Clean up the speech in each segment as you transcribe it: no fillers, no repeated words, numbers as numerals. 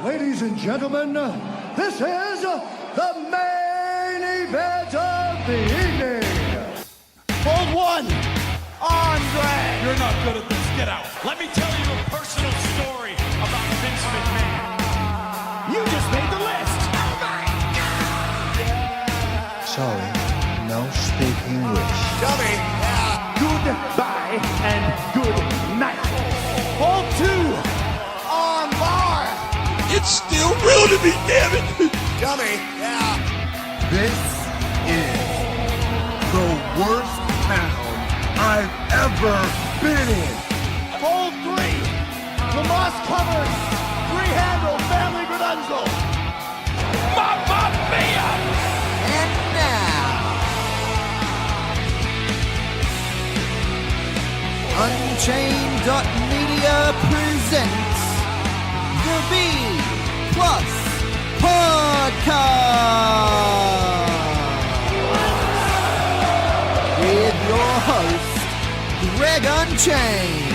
Ladies and gentlemen, this is the main event of the evening. Hold one, Andre. You're not good at this. Get out. Let me tell you a personal story about Vince McMahon. You just made the list. Oh my God! Sorry, no speak English. Dummy. Goodbye and good night. Hold two, on bar. It's still real to me, damn it! Dummy. This is the worst town I've ever been in. Hold three, Lamas covered. Three-handle family Gradunzel. Mamma mia! And now, Unchained.media presents the B Plus Podcast with your host, Greg Unchained.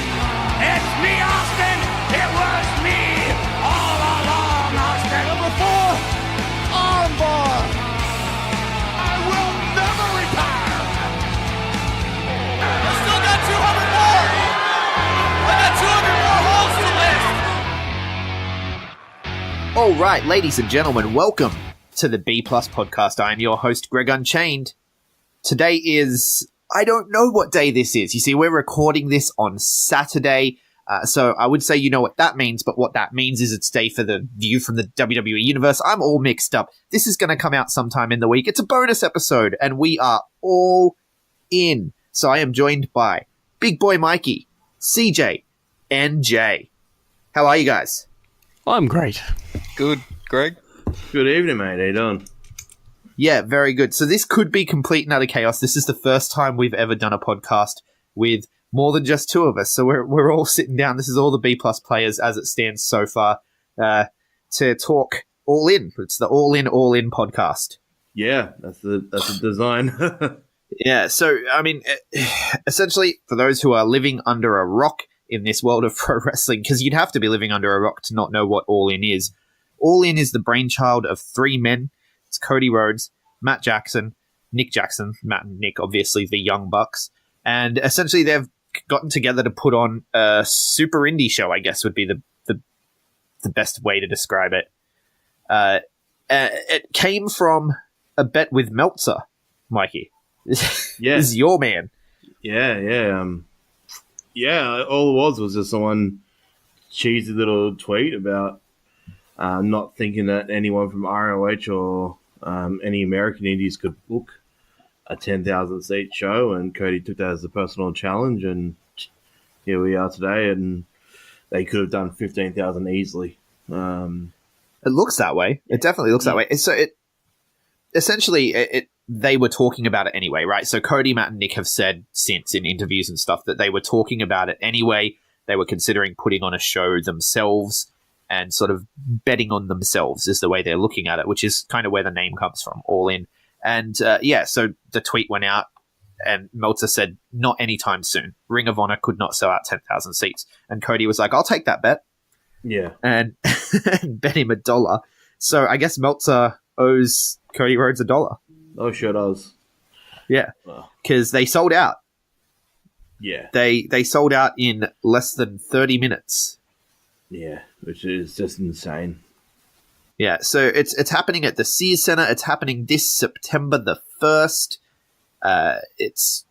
It's me, Austin! It was me all along, Austin! number four, armbar. I will never retire! I still got 200 more. I got 200 more holes to list. All right, ladies and gentlemen, welcome to the B Plus Podcast. I am your host, Greg Unchained. Today is, I don't know what day this is. You see, we're recording this on Saturday, so I would say you know what that means, but what that means is it's day for the view from the WWE Universe. I'm all mixed up. This is going to come out sometime in the week. It's a bonus episode, and we are all in. So I am joined by Big Boy Mikey, CJ, and Jay. How are you guys? I'm great. Good, Greg. Good evening, mate. How you doing? Yeah, very good. So this could be complete and utter chaos. This is the first time we've ever done a podcast with more than just two of us. So we're all sitting down. This is all the B Plus players as it stands so far to talk all in. It's the all in podcast. Yeah, that's the design. Yeah. So I mean, essentially, for those who are living under a rock in this world of pro wrestling, because you'd have to be living under a rock to not know what All In is. All In is the brainchild of three men. It's Cody Rhodes, Matt Jackson, Nick Jackson, Matt and Nick, obviously the Young Bucks. And essentially they've gotten together to put on a super indie show, I guess would be the best way to describe it. It came from a bet with Meltzer, Mikey. Yeah. This is your man. Yeah. All it was just someone cheesy little tweet about not thinking that anyone from ROH or any American indies could book a 10,000 seat show, and Cody took that as a personal challenge, and here we are today, and they could have done 15,000 easily. It looks that way. It definitely looks that way. So they were talking about it anyway, right? So Cody, Matt, and Nick have said since in interviews and stuff that they were talking about it anyway. They were considering putting on a show themselves and sort of betting on themselves is the way they're looking at it, which is kind of where the name comes from, All In. And so the tweet went out and Meltzer said, not anytime soon. Ring of Honor could not sell out 10,000 seats. And Cody was like, I'll take that bet. Yeah. And bet him $1. So I guess Meltzer owes Cody Rhodes $1. Oh, sure does. Yeah. Because they sold out. Yeah. They sold out in less than 30 minutes. Yeah, which is just insane. Yeah, so it's happening at the Sears Center. It's happening this September the 1st. It's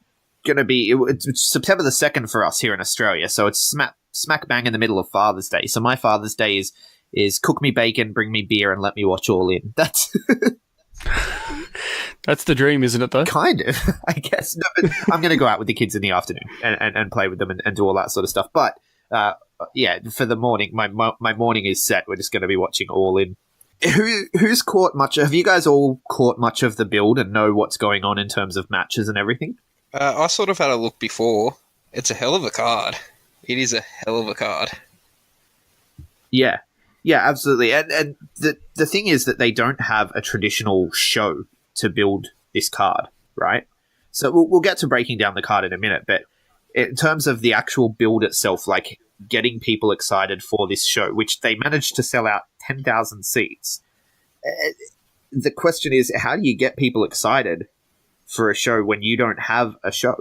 going to be it's September the 2nd for us here in Australia. So it's smack bang in the middle of Father's Day. So my Father's Day is cook me bacon, bring me beer, and let me watch All In. That's That's the dream, isn't it, though? kind of, I guess. No, but I'm going to go out with the kids in the afternoon and play with them and do all that sort of stuff. But for the morning, my morning is set. We're just going to be watching All In. Who's caught much? Have you guys all caught much of the build and know what's going on in terms of matches and everything? I sort of had a look before. It's a hell of a card. It is a hell of a card. Yeah, absolutely. And the thing is that they don't have a traditional show to build this card, right? So we'll get to breaking down the card in a minute, but in terms of the actual build itself, like getting people excited for this show, which they managed to sell out 10,000 seats. The question is, how do you get people excited for a show when you don't have a show?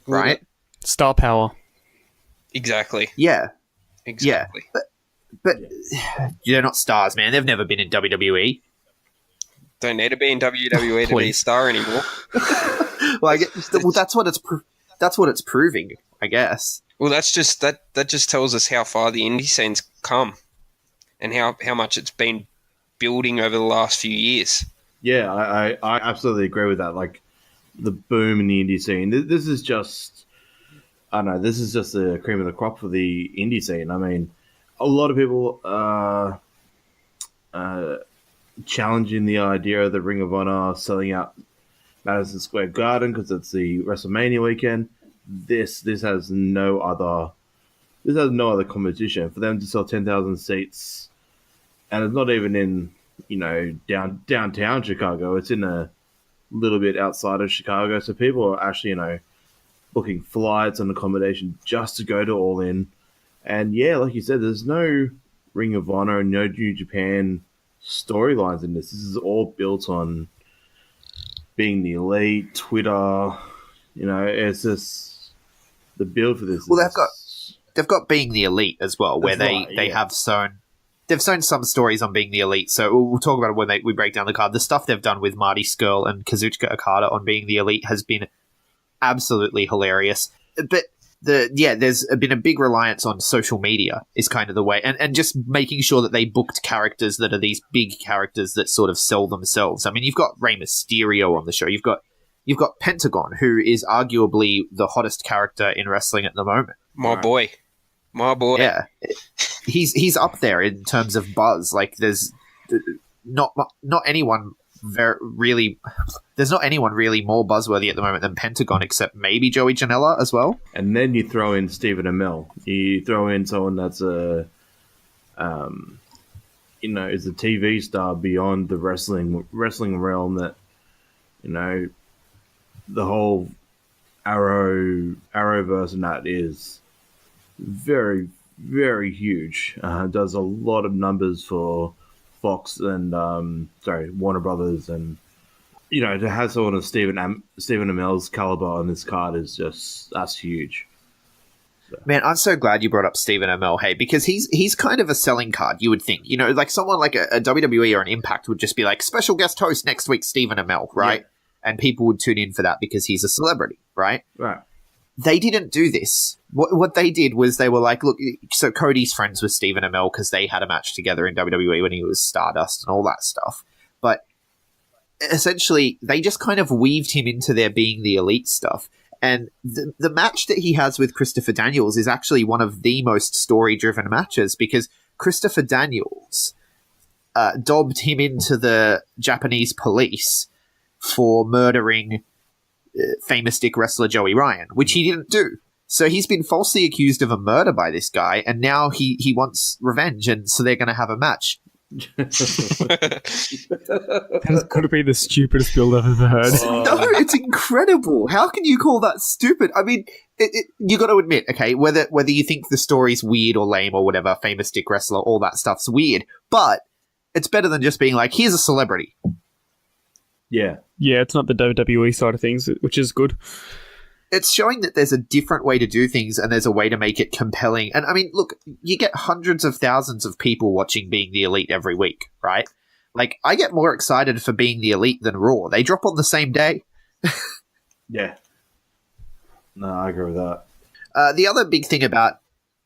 Right? Star power. Exactly. Yeah. Exactly. Yeah. But they're not stars, man. They've never been in WWE. Don't need to be in WWE to be a star anymore. Well, that's what it's proving, I guess. Well, that just tells us how far the indie scene's come, and how much it's been building over the last few years. Yeah, I absolutely agree with that. Like the boom in the indie scene. This is just, I don't know, this is just the cream of the crop for the indie scene. I mean, a lot of people are challenging the idea of the Ring of Honor selling out Madison Square Garden because it's the WrestleMania weekend. This has no other competition for them to sell 10,000 seats, and it's not even in downtown Chicago. It's in a little bit outside of Chicago, so people are actually booking flights and accommodation just to go to All In. And yeah, like you said, there's no Ring of Honor and no New Japan storylines in this. This is all built on being the elite, Twitter. It's just the build for this. Well, they've got being the elite as well, where they've sown some stories on being the elite. So we'll talk about it when we break down the card. The stuff they've done with Marty Scurll and Kazuchika Okada on being the elite has been absolutely hilarious. But there's been a big reliance on social media is kind of the way, and just making sure that they booked characters that are these big characters that sort of sell themselves. I mean, you've got Rey Mysterio on the show. You've got Pentagon, who is arguably the hottest character in wrestling at the moment. My boy. Yeah, he's up there in terms of buzz. Like, there's not anyone really more buzzworthy at the moment than Pentagon, except maybe Joey Janela as well. And then you throw in Stephen Amell. You throw in someone that's is a TV star beyond the wrestling realm. That the whole Arrowverse and that is very, very huge. Does a lot of numbers for Fox and Warner Brothers, and to have someone of Stephen Amell's caliber on this card that's huge. So. Man, I'm so glad you brought up Stephen Amell, hey, because he's kind of a selling card, you would think. Like someone like a WWE or an Impact would just be like, special guest host next week, Stephen Amell, right? Yeah. And people would tune in for that because he's a celebrity, right? Right. They didn't do this. What they did was they were like, look, so Cody's friends with Stephen Amell because they had a match together in WWE when he was Stardust and all that stuff. But essentially, they just kind of weaved him into their being the elite stuff. And the match that he has with Christopher Daniels is actually one of the most story-driven matches because Christopher Daniels dobbed him into the Japanese police for murdering famous dick wrestler Joey Ryan, which he didn't do. So he's been falsely accused of a murder by this guy, and now he wants revenge, and so they're going to have a match. That's got to be the stupidest build I've ever heard. No, it's incredible. How can you call that stupid? I mean, you got to admit, okay, whether you think the story's weird or lame or whatever, famous dick wrestler, all that stuff's weird, but it's better than just being like, here's a celebrity. Yeah. Yeah, it's not the WWE side of things, which is good. It's showing that there's a different way to do things and there's a way to make it compelling. And I mean, look, you get hundreds of thousands of people watching Being the Elite every week, right? Like, I get more excited for Being the Elite than Raw. They drop on the same day. Yeah. No, I agree with that. The other big thing about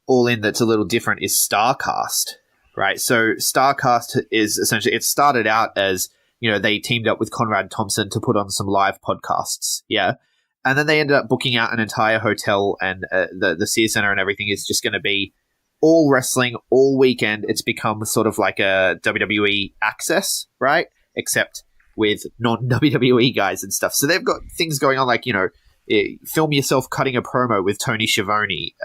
All In that's a little different is StarCast, right? So StarCast is essentially, it started out as, they teamed up with Conrad Thompson to put on some live podcasts, yeah? And then they ended up booking out an entire hotel, and the Sears Center and everything is just going to be all wrestling all weekend. It's become sort of like a WWE Access, right? Except with non-WWE guys and stuff. So they've got things going on like, film yourself cutting a promo with Tony Schiavone,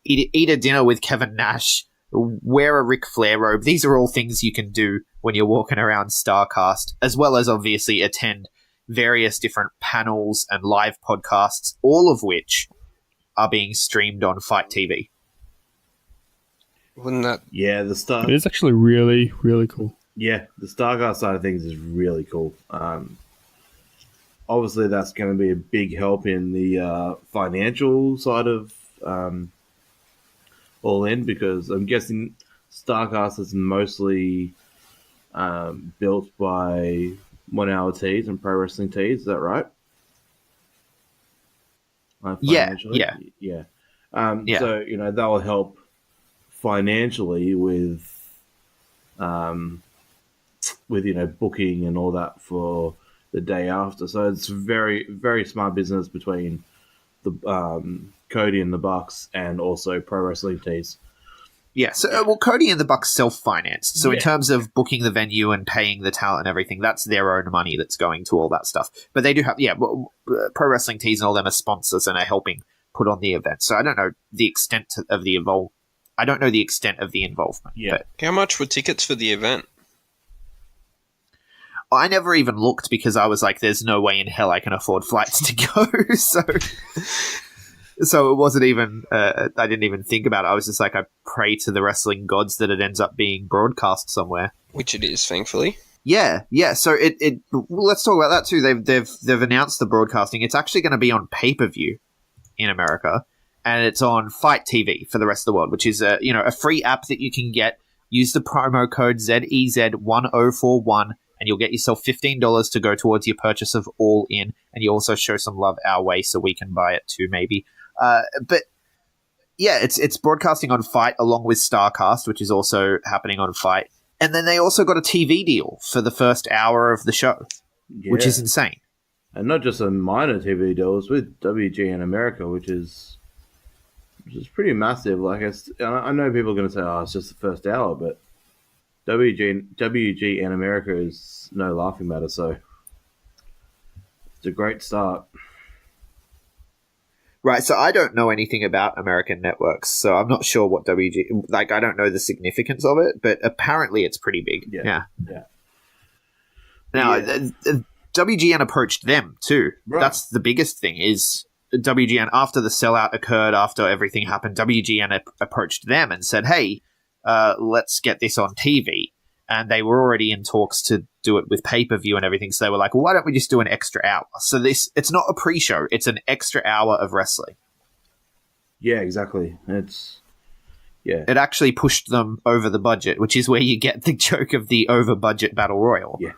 eat a dinner with Kevin Nash, wear a Ric Flair robe. These are all things you can do when you're walking around StarCast, as well as obviously attend various different panels and live podcasts, all of which are being streamed on Fight TV. Wouldn't that? Yeah, the Star. It is actually really, really cool. Yeah, the Starcast side of things is really cool. Obviously, that's going to be a big help in the financial side of All In, because I'm guessing Starcast is mostly built by 1 Hour Tees and Pro Wrestling Tees. Is that right? Yeah. Yeah. Yeah. So that will help financially with booking and all that for the day after. So it's very, very smart business between the Cody and the Bucks and also Pro Wrestling Tees. Yeah, so well, Cody and the Bucks self-financed. So in Yeah. terms of booking the venue and paying the talent and everything, that's their own money that's going to all that stuff. But they do have, Pro Wrestling Tees and all them are sponsors and are helping put on the event. So I don't know the extent of the I don't know the extent of the involvement. Yeah. But How much were tickets for the event? I never even looked because I was like, there's no way in hell I can afford flights to go. So it wasn't even, I didn't even think about it. I was just like, I pray to the wrestling gods that it ends up being broadcast somewhere. Which it is, thankfully. Yeah. So well, let's talk about that too. They've announced the broadcasting. It's actually going to be on pay-per-view in America, and it's on Fight TV for the rest of the world, which is a free app that you can get. Use the promo code ZEZ1041 and you'll get yourself $15 to go towards your purchase of All In, and you also show some love our way so we can buy it too, maybe. But yeah, it's broadcasting on Fight along with Starcast, which is also happening on Fight. And then they also got a TV deal for the first hour of the show, which is insane. And not just a minor TV deal, it's with WGN America, which is pretty massive. Like, I know people are going to say, "Oh, it's just the first hour," but WGN America is no laughing matter. So it's a great start. Right, so I don't know anything about American networks, so I'm not sure what I don't know the significance of it, but apparently it's pretty big. Yeah. Now, WGN approached them too. Right. That's the biggest thing, is WGN, after the sellout occurred, after everything happened, WGN approached them and said, hey, let's get this on TV. And they were already in talks to do it with pay-per-view and everything. So they were like, well, why don't we just do an extra hour? So it's not a pre-show. It's an extra hour of wrestling. Yeah, exactly. It actually pushed them over the budget, which is where you get the joke of the over-budget battle royal. Yeah.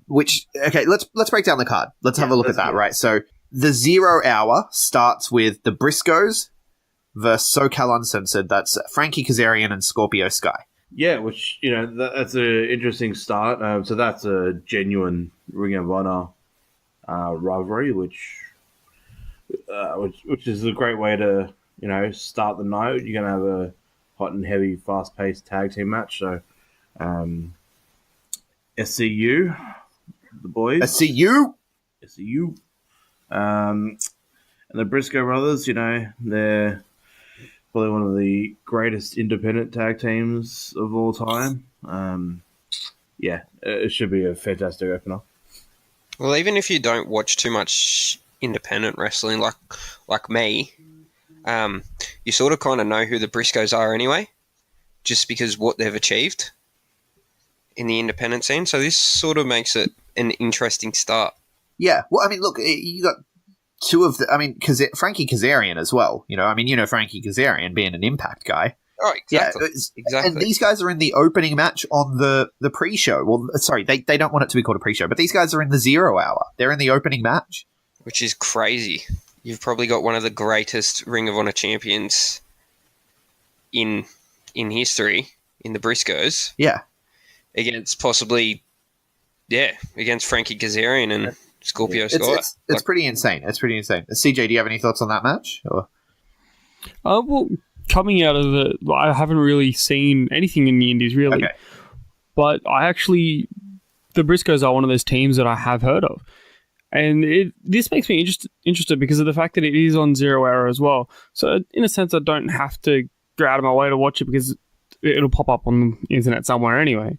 Let's break down the card. Let's have a look at that, right? So the 0 hour starts with the Briscoes versus SoCal Uncensored. That's Frankie Kazarian and Scorpio Sky. Yeah, which, that's an interesting start. So that's a genuine Ring of Honor rivalry, which is a great way to, start the night. You're going to have a hot and heavy, fast-paced tag team match. So, SCU, the boys. SCU! And the Briscoe brothers, they're probably one of the greatest independent tag teams of all time. It should be a fantastic opener. Well, even if you don't watch too much independent wrestling like me, you sort of kind of know who the Briscoes are anyway, just because what they've achieved in the independent scene. So this sort of makes it an interesting start. Yeah. Well, I mean, look, you got two of Frankie Kazarian as well. Frankie Kazarian being an Impact guy. Oh, exactly. Yeah, exactly. And these guys are in the opening match on the pre-show. Well, sorry, they don't want it to be called a pre-show, but these guys are in the 0 hour. They're in the opening match. Which is crazy. You've probably got one of the greatest Ring of Honor champions in history, in the Briscoes. Yeah. Against Frankie Kazarian and Scorpio Sky. It's pretty insane. It's pretty insane. CJ, do you have any thoughts on that match? Or? Well, coming out of I haven't really seen anything in the Indies, really. Okay. But the Briscoes are one of those teams that I have heard of. And this makes me interested because of the fact that it is on 0 hour as well. So in a sense, I don't have to go out of my way to watch it because it'll pop up on the internet somewhere anyway.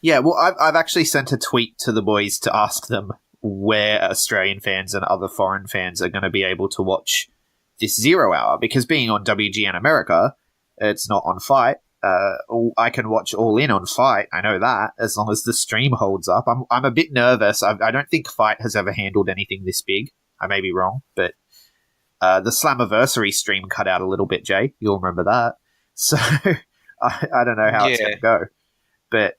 Yeah, well, I've actually sent a tweet to the boys to ask them where Australian fans and other foreign fans are going to be able to watch this 0 hour, because being on WGN America, It's not on Fight. I can watch All In on Fight. I know that, as long as the stream holds up. I'm a bit nervous. I don't think Fight has ever handled anything this big. I may be wrong, but the Slammiversary stream cut out a little bit, Jay. You'll remember that. So I don't know how it's going to go. But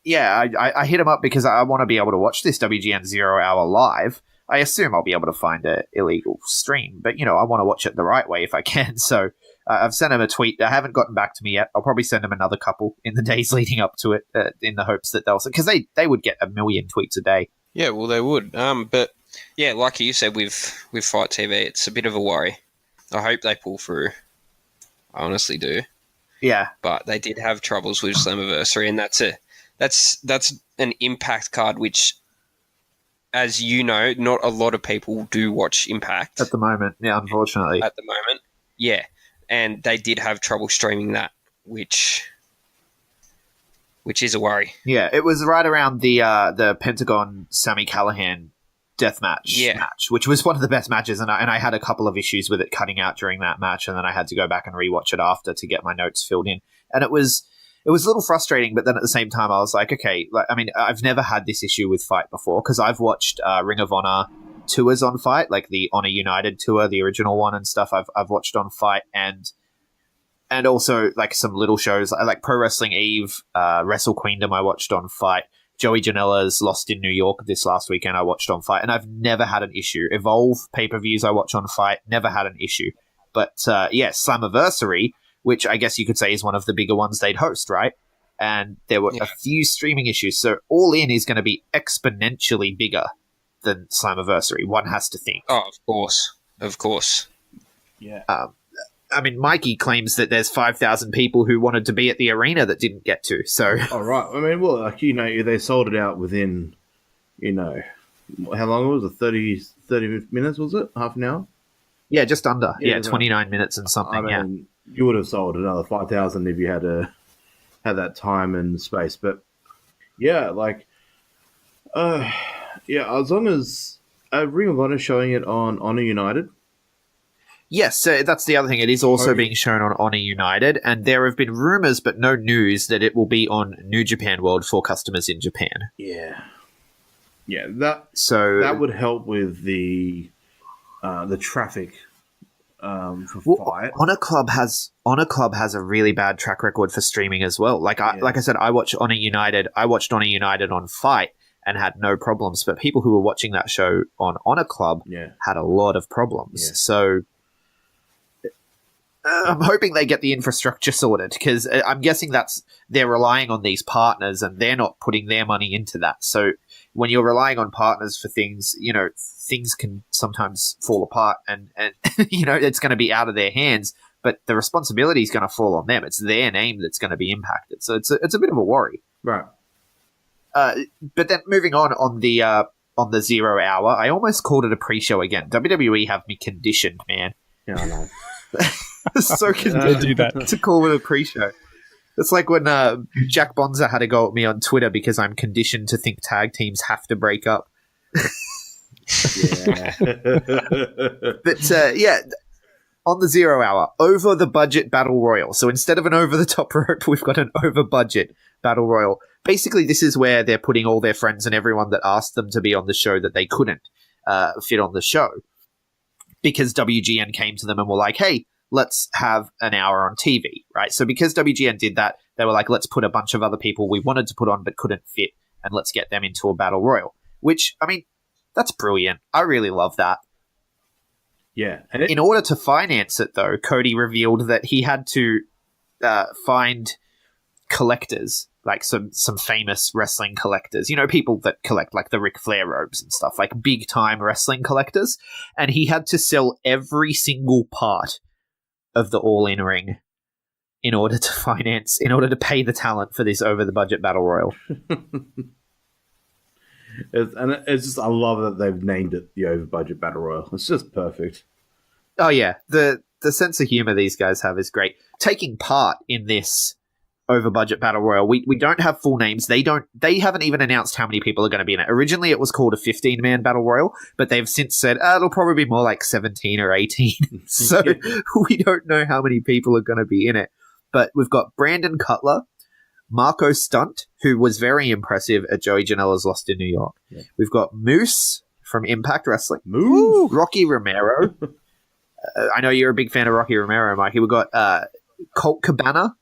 yeah, I hit him up because I want to be able to watch this WGN 0 Hour live. I assume I'll be able to find an illegal stream, but, I want to watch it the right way if I can. So I've sent him a tweet. They haven't gotten back to me yet. I'll probably send him another couple in the days leading up to it in the hopes that they'll... Because they would get 1 million tweets a day. Yeah, well, they would. But, yeah, like you said with Fight TV, it's a bit of a worry. I hope they pull through. I honestly do. Yeah. But they did have troubles with Slammiversary, and that's an Impact card, which, as you know, not a lot of people do watch Impact. At the moment, yeah, unfortunately. At the moment, yeah. And they did have trouble streaming that, which is a worry. Yeah, it was right around the Pentagon Sami Callihan deathmatch match, which was one of the best matches, and I had a couple of issues with it cutting out during that match, and then I had to go back and rewatch it after to get my notes filled in. And it was a little frustrating, but then at the same time I was like, okay, I've never had this issue with Fight before, because I've watched Ring of Honor tours on Fight, like the Honor United tour, the original one and stuff. I've watched on Fight, and also like some little shows like Pro Wrestling Eve, Wrestle Queendom I watched on Fight. Joey Janela's Lost in New York this last weekend I watched on Fight, and I've never had an issue. Evolve pay-per-views I watch on Fight, never had an issue. But Slammiversary, which I guess you could say is one of the bigger ones they'd host, right? And there were a few streaming issues, so All In is going to be exponentially bigger than Slammiversary, one has to think. Oh, of course. Yeah. Mikey claims that there's 5,000 people who wanted to be at the arena that didn't get to, so... All right. I mean, well, they sold it out within, how long was it? 30 minutes, was it? Half an hour? Yeah, just under. Yeah, 29 minutes and something, You would have sold another 5,000 if you had that time and space. But, yeah, as long as Ring of Honor showing it on Honor United. Yes, so that's the other thing. It is also being shown on Honor United, and there have been rumors but no news that it will be on New Japan World for customers in Japan. Yeah. Yeah, that would help with the traffic for Fight. Honor Club has a really bad track record for streaming as well. Like I said, I watched Honor United on Fight and had no problems, but people who were watching that show on Honor Club had a lot of problems. Yeah. So I'm hoping they get the infrastructure sorted, because I'm guessing they're relying on these partners and they're not putting their money into that. So when you're relying on partners for things, things can sometimes fall apart and it's going to be out of their hands, but the responsibility is going to fall on them. It's their name that's going to be impacted. So it's a bit of a worry. Right. But then moving on the 0 Hour, I almost called it a pre-show again. WWE have me conditioned, man. Yeah, I know. So conditioned to call it a pre-show. It's like when Jack Bonza had to go at me on Twitter because I'm conditioned to think tag teams have to break up. Yeah. But on the 0 Hour, over the budget battle royal. So instead of an over the top rope, we've got an over budget battle royal. Basically, this is where they're putting all their friends and everyone that asked them to be on the show that they couldn't fit on the show, because WGN came to them and were like, hey, let's have an hour on TV, right? So because WGN did that, they were like, let's put a bunch of other people we wanted to put on but couldn't fit, and let's get them into a battle royal. Which, that's brilliant. I really love that. Yeah. In order to finance it, though, Cody revealed that he had to find collectors, like some famous wrestling collectors, people that collect like the Ric Flair robes and stuff, like big time wrestling collectors, and he had to sell every single part of the All In ring in order to pay the talent for this over the budget battle royal. I love that they've named it the over budget battle royal. It's just perfect. Oh yeah, the sense of humor these guys have is great. Taking part in this over budget battle royal. We don't have full names. They haven't even announced how many people are going to be in it. Originally it was called a 15-man battle royal, but they've since said it'll probably be more like 17 or 18. So we don't know how many people are going to be in it. But we've got Brandon Cutler, Marco Stunt, who was very impressive at Joey Janela's Lost in New York. Yeah. We've got Moose from Impact Wrestling. Moose. Rocky Romero. I know you're a big fan of Rocky Romero, Mikey. We've got Colt Cabana,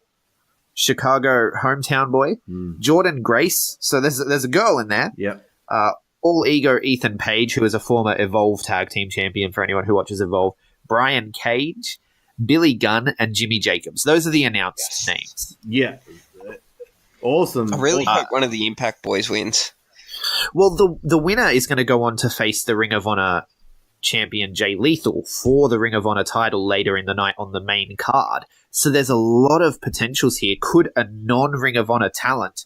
Chicago hometown boy. Jordan Grace. So there's a girl in there. Yeah. All Ego Ethan Page, who is a former Evolve Tag Team Champion for anyone who watches Evolve. Brian Cage, Billy Gunn, and Jimmy Jacobs. Those are the announced names. Yeah. Awesome. I really hope one of the Impact boys wins. Well, the winner is going to go on to face the Ring of Honor champion Jay Lethal for the Ring of Honor title later in the night on the main card. So there's a lot of potentials here. Could a non-Ring of Honor talent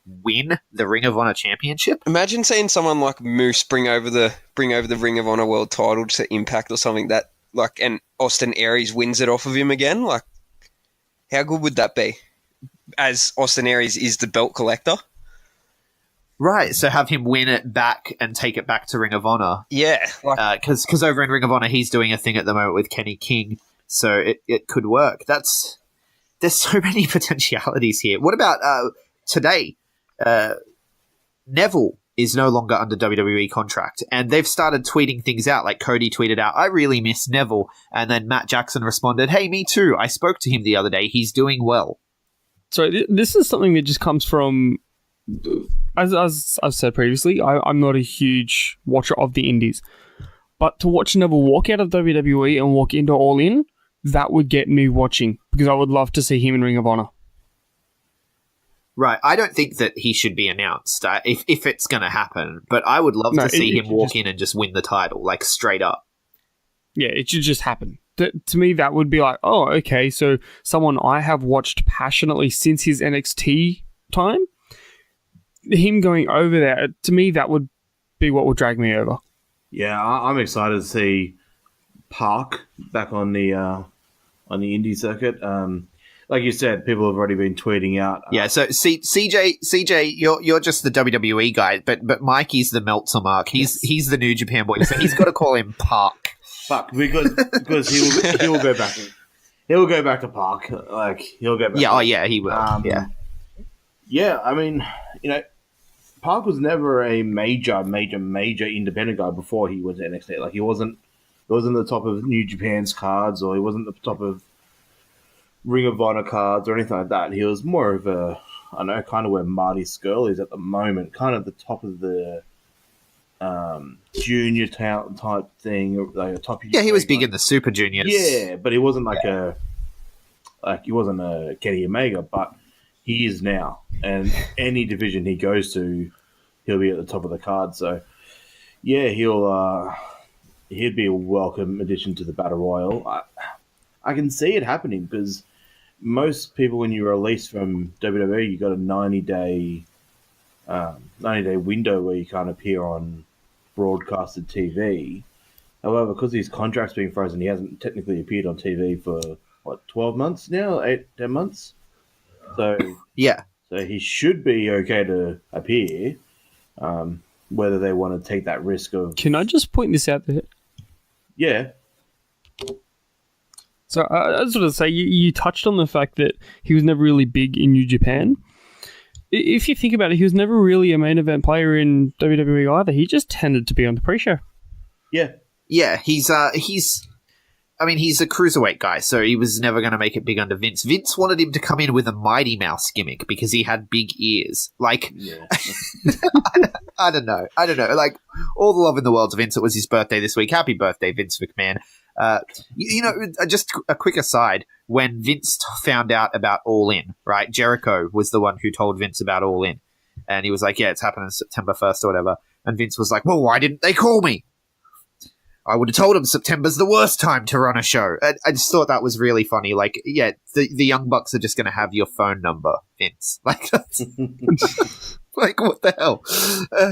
win the Ring of Honor championship? Imagine seeing someone like Moose bring over the Ring of Honor world title to Impact or something that and Austin Aries wins it off of him again. Like, how good would that be? As Austin Aries is the belt collector. Right, so have him win it back and take it back to Ring of Honor. Yeah. Because over in Ring of Honor, he's doing a thing at the moment with Kenny King, so it could work. There's so many potentialities here. What about today? Neville is no longer under WWE contract, and they've started tweeting things out. Like Cody tweeted out, "I really miss Neville," and then Matt Jackson responded, "Hey, me too. I spoke to him the other day. He's doing well." So this is something that just comes from, as I've said previously, I'm not a huge watcher of the indies. But to watch Neville walk out of WWE and walk into All In, that would get me watching, because I would love to see him in Ring of Honor. Right. I don't think that he should be announced if it's going to happen, but I would love to see him walk in and just win the title, like straight up. Yeah, it should just happen. To me, that would be like, oh, okay, so someone I have watched passionately since his NXT time, him going over there, to me, that would be what would drag me over. Yeah, I'm excited to see Park back on the indie circuit. Like you said, people have already been tweeting out. Yeah, so CJ, you're just the WWE guy, but Mikey's the Meltzer mark. He's the New Japan boy, so he's got to call him Park. Fuck, because he will go back. He'll go back to Park. Like he'll go back. Yeah, he will. Yeah. I mean, Park was never a major independent guy before he was NXT. Like he wasn't the top of New Japan's cards, or he wasn't the top of Ring of Honor cards or anything like that. He was more of a, I don't know, kind of where Marty Scurll is at the moment, kind of the top of the junior talent type thing, like a top. Yeah, he was big in the Super Juniors. Yeah, but he wasn't he wasn't a Kenny Omega, but he is now. And any division he goes to, he'll be at the top of the card. So yeah, he'd be a welcome addition to the Battle Royal. I can see it happening because most people, when you release from WWE, you got a 90-day window where you can't appear on broadcasted TV. However, because his contract's being frozen, he hasn't technically appeared on TV for 12 months now, 8-10 months. So yeah, so he should be okay to appear. Whether they want to take that risk of, can I just point this out there? Yeah. So I was going to say, you touched on the fact that he was never really big in New Japan. If you think about it, he was never really a main event player in WWE either. He just tended to be on the pre-show. Yeah. Yeah, he's a cruiserweight guy, so he was never going to make it big under Vince. Vince wanted him to come in with a Mighty Mouse gimmick because he had big ears. Like, yeah. I don't know. Like, all the love in the world to Vince. It was his birthday this week. Happy birthday, Vince McMahon. Just a quick aside, when Vince found out about All In, right, Jericho was the one who told Vince about All In. And he was like, yeah, it's happening September 1st or whatever. And Vince was like, well, why didn't they call me? I would have told him September's the worst time to run a show. I just thought that was really funny. Like, yeah, the Young Bucks are just going to have your phone number, Vince. Like, that's like, what the hell?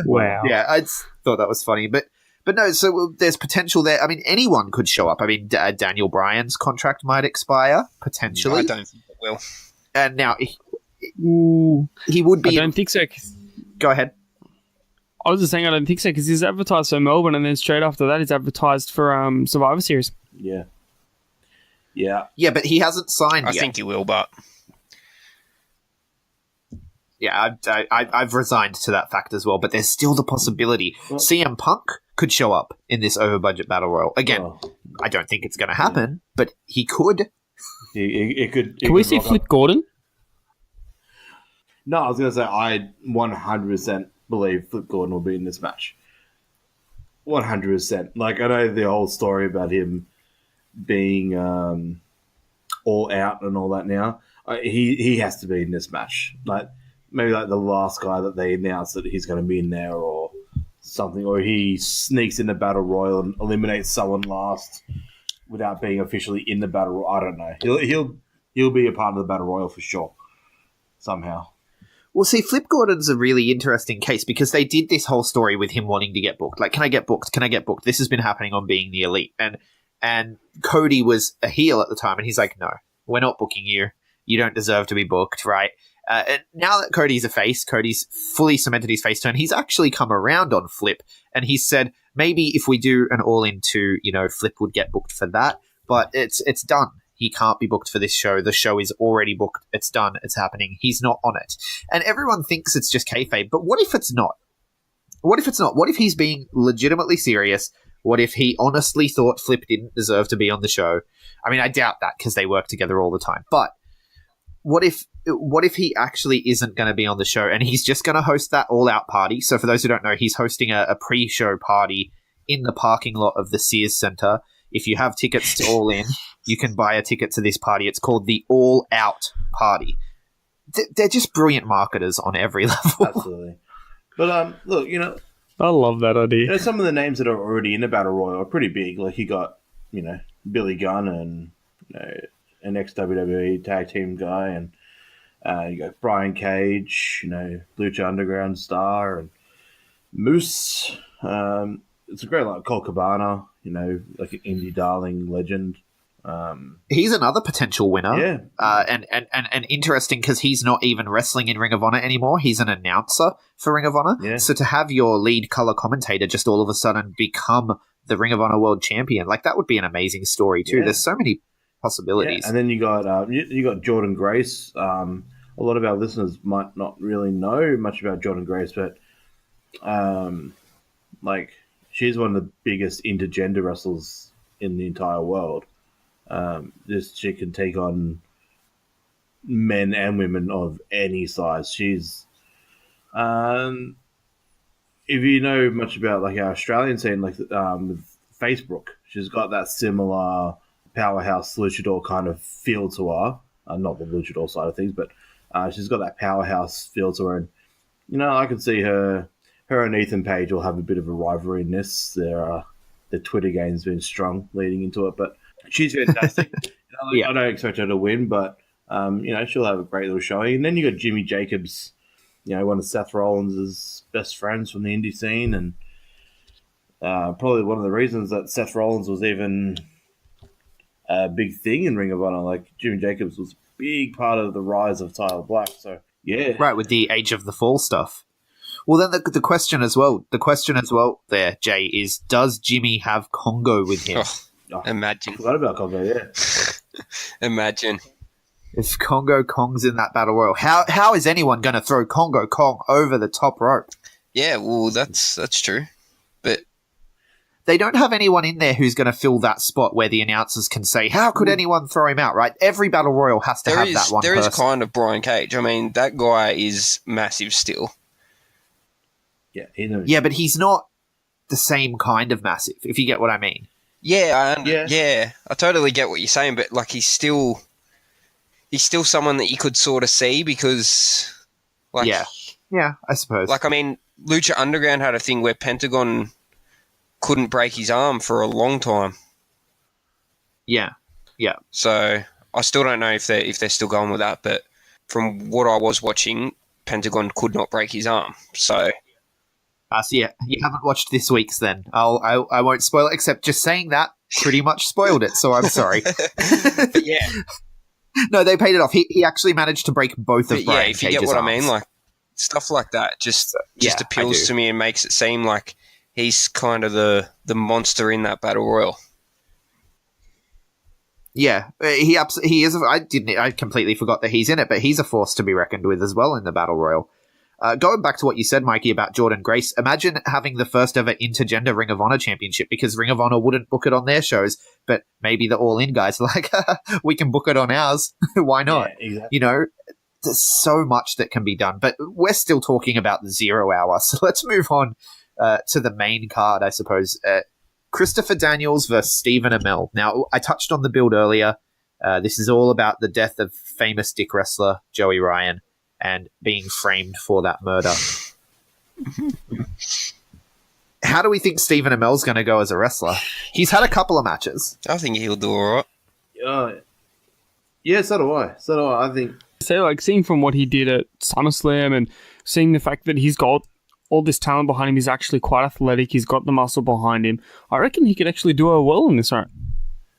Wow. Yeah, I just thought that was funny. But no, so there's potential there. I mean, anyone could show up. I mean, Daniel Bryan's contract might expire, potentially. I don't think it will. And now, Ooh, He would I be. don't think so. Go ahead. I was just saying I don't think so because he's advertised for Melbourne, and then straight after that he's advertised for Survivor Series. Yeah. Yeah, but he hasn't signed I yet. think he will, but Yeah, I've resigned to that fact as well, but there's still the possibility CM Punk could show up in this over-budget Battle Royal. Again, I don't think it's going to happen, but he could. It could. Can we see Flip Gordon? No, I was going to say I 100% believe Flip Gordon will be in this match. 100%. Like, I know the whole story about him being all out and all that now. He has to be in this match. Like, maybe like the last guy that they announced that he's going to be in there or something. Or he sneaks in the Battle Royal and eliminates someone last without being officially in the Battle Royal. I don't know. He'll be a part of the Battle Royal for sure. Somehow. Well, see, Flip Gordon's a really interesting case because they did this whole story with him wanting to get booked. Like, can I get booked? Can I get booked? This has been happening on Being the Elite. And Cody was a heel at the time, and he's like, no, we're not booking you. You don't deserve to be booked, right? And now that Cody's a face, Cody's fully cemented his face turn. He's actually come around on Flip, and he said maybe if we do an All-In 2, Flip would get booked for that, but it's done. He can't be booked for this show. The show is already booked. It's done. It's happening. He's not on it. And everyone thinks it's just kayfabe, but what if it's not? What if it's not? What if he's being legitimately serious? What if he honestly thought Flip didn't deserve to be on the show? I mean, I doubt that because they work together all the time, but what if he actually isn't going to be on the show and he's just going to host that all-out party? So for those who don't know, he's hosting a pre-show party in the parking lot of the Sears Centre. If you have tickets to All In, you can buy a ticket to this party. It's called the All-Out Party. They're just brilliant marketers on every level. Absolutely. But look, I love that idea. some of the names that are already in the Battle Royal are pretty big. Like you got, Billy Gunn and an ex-WWE tag team guy, and you got Brian Cage, Lucha Underground star, and Moose. It's a great, like Cole Cabana, like an indie darling legend. He's another potential winner. Yeah. And interesting because he's not even wrestling in Ring of Honor anymore. He's an announcer for Ring of Honor. Yeah. So to have your lead color commentator just all of a sudden become the Ring of Honor World Champion, like that would be an amazing story too. Yeah. There's so many possibilities. Yeah. And then you got Jordan Grace. A lot of our listeners might not really know much about Jordan Grace, but she's one of the biggest intergender wrestlers in the entire world. She can take on men and women of any size. She's, if you know much about like our Australian scene, with Facebook, she's got that similar powerhouse luchador kind of feel to her. Not the luchador side of things, but she's got that powerhouse feel to her, and I can see her and Ethan Page will have a bit of a rivalry in this. The Twitter game's been strong leading into it, but she's fantastic. I don't expect her to win, but she'll have a great little showing. And then you got Jimmy Jacobs, one of Seth Rollins' best friends from the indie scene, and probably one of the reasons that Seth Rollins was even a big thing in Ring of Honor. Like Jimmy Jacobs was a big part of the rise of Tyler Black. So yeah, right, with the Age of the Fall stuff. Well, then the question as well there, Jay, is does Jimmy have Congo with him? Imagine. I forgot about Congo, yeah. Imagine. If Congo Kong's in that Battle Royal, how is anyone going to throw Congo Kong over the top rope? Yeah, well, that's true. But they don't have anyone in there who's going to fill that spot where the announcers can say, how could anyone throw him out, right? Every Battle Royal has to have that one person. There is kind of Brian Cage. I mean, that guy is massive still. Yeah, but he's not the same kind of massive, if you get what I mean. Yeah, I totally get what you're saying, but like he's still someone that you could sort of see because, like, yeah, I suppose. Like, I mean, Lucha Underground had a thing where Pentagon couldn't break his arm for a long time. Yeah. So I still don't know if they're still going with that, but from what I was watching, Pentagon could not break his arm. So. So yeah, you haven't watched this week's then. I won't spoil it, except just saying that pretty much spoiled it, so I'm sorry. But yeah. No, they paid it off. He actually managed to break both of But Brian if you Cage's get what arms. I mean, like stuff like that just Yeah, I appeals do. to me and makes it seem like he's kind of the monster in that battle royal. Yeah, he is. I completely forgot that he's in it, but he's a force to be reckoned with as well in the battle royal. Going back to what you said, Mikey, about Jordan Grace, imagine having the first ever intergender Ring of Honor championship, because Ring of Honor wouldn't book it on their shows, but maybe the All In guys are like, we can book it on ours. Why not? Yeah, exactly. You know, there's so much that can be done, but we're still talking about the 0 hour. So let's move on to the main card, I suppose. Christopher Daniels versus Stephen Amell. Now, I touched on the build earlier. This is all about the death of famous dick wrestler Joey Ryan and being framed for that murder. How do we think Stephen Amell's going to go as a wrestler? He's had a couple of matches. I think he'll do all right. Yeah, so do I. I think. So, like, seeing from what he did at SummerSlam and seeing the fact that he's got all this talent behind him, he's actually quite athletic, he's got the muscle behind him, I reckon he could actually do well in this run.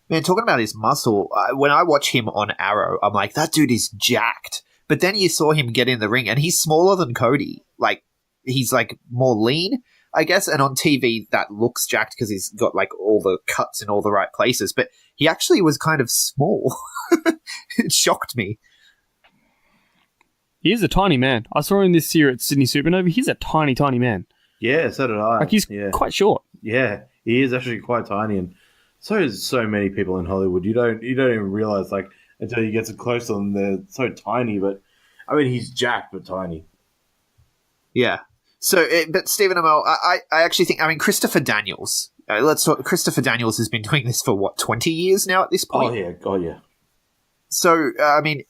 Man, talking about his muscle, when I watch him on Arrow, I'm like, that dude is jacked. But then you saw him get in the ring, and he's smaller than Cody. Like, he's, like, more lean, I guess. And on TV, that looks jacked because he's got, like, all the cuts in all the right places. But he actually was kind of small. It shocked me. He is a tiny man. I saw him this year at Sydney Supernova. He's a tiny, tiny man. Yeah, so did I. Like, he's quite short. Yeah, he is actually quite tiny, and so is so many people in Hollywood. You don't even realize, like, until you get so close to them, they're so tiny. But I mean, he's jacked but tiny. Yeah. So, but Stephen Amell, I actually think, I mean, Christopher Daniels. Let's talk. Christopher Daniels has been doing this for what, 20 years now at this point. Oh yeah. So, I mean,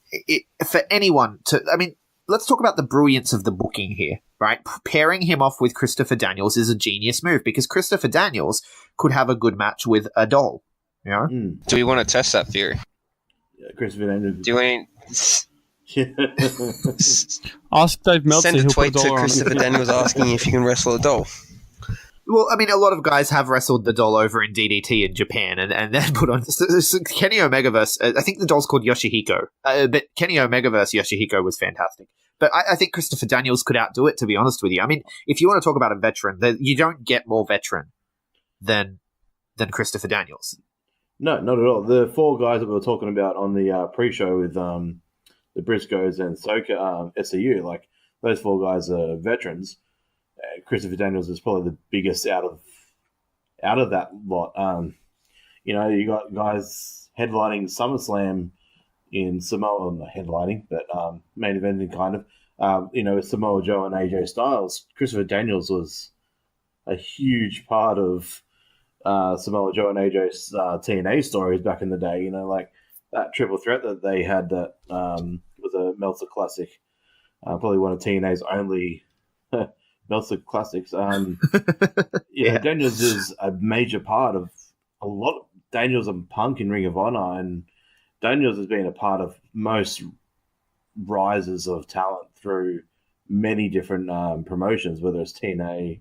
for anyone to, I mean, let's talk about the brilliance of the booking here, right? Pairing him off with Christopher Daniels is a genius move, because Christopher Daniels could have a good match with a doll, you know? Do we want to test that theory? Yeah, Christopher Daniels. Do we Ask Dave Meltzer. send a he'll tweet put a to dollar on it. Christopher Daniels asking if you can wrestle a doll? Well, I mean, a lot of guys have wrestled the doll over in DDT in Japan and then put on Kenny Omegaverse. I think the doll's called Yoshihiko, but Kenny Omegaverse Yoshihiko was fantastic. But I think Christopher Daniels could outdo it, to be honest with you. I mean, if you want to talk about a veteran, you don't get more veteran than Christopher Daniels. No, not at all. The 4 guys that we were talking about on the pre-show with the Briscoes and Soka SCU, like, those 4 guys are veterans. Christopher Daniels is probably the biggest out of that lot. You know, you got guys headlining SummerSlam in Samoa, not headlining, but main eventing kind of. You know, with Samoa Joe and AJ Styles. Christopher Daniels was a huge part of Samoa Joe and AJ's TNA stories back in the day. You know, like that triple threat that they had that was a Meltzer Classic. Probably one of TNA's only Meltzer Classics. Yeah. Daniels is a major part of a lot of Daniels and Punk in Ring of Honor, and Daniels has been a part of most rises of talent through many different promotions, whether it's TNA,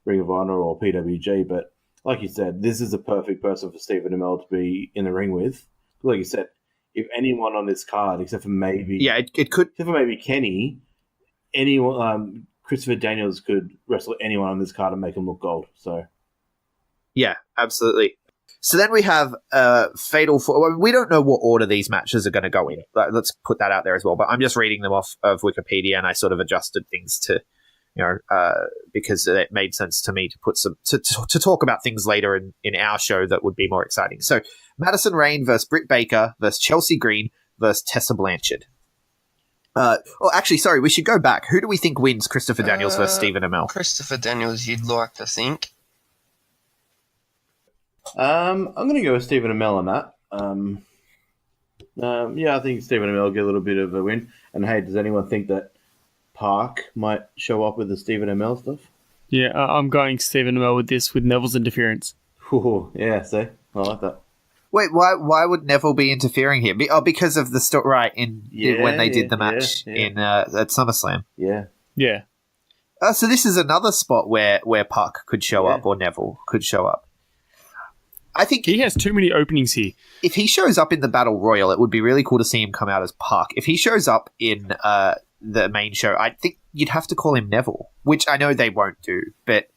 Ring of Honor, or PWG. But like you said, this is a perfect person for Stephen Amell to be in the ring with. Like you said, if anyone on this card, except for maybe it could, except for maybe Kenny, anyone, Christopher Daniels could wrestle anyone on this card and make him look gold. So, yeah, absolutely. So then we have Fatal 4. We don't know what order these matches are going to go in. Let's put that out there as well. But I'm just reading them off of Wikipedia, and I sort of adjusted things to, you know, because it made sense to me to put some to talk about things later in our show that would be more exciting. So Madison Rayne versus Britt Baker versus Chelsea Green versus Tessa Blanchard. Actually, sorry, we should go back. Who do we think wins Christopher Daniels versus Stephen Amell? Christopher Daniels, you'd like to think. I'm going to go with Stephen Amell on that. I think Stephen Amell will get a little bit of a win. And hey, does anyone think that Park might show up with the Stephen Amell stuff? Yeah, I'm going Stephen Amell with this, with Neville's interference. Ooh, yeah, see? I like that. Wait, why would Neville be interfering here? Because of the story, right? When they did the match in at SummerSlam. Yeah. Yeah. So this is another spot where Park could show up, or Neville could show up. I think He has too many openings here. if he shows up in the Battle Royal, it would be really cool to see him come out as Puck. If he shows up in the main show, I think you'd have to call him Neville, which I know they won't do. But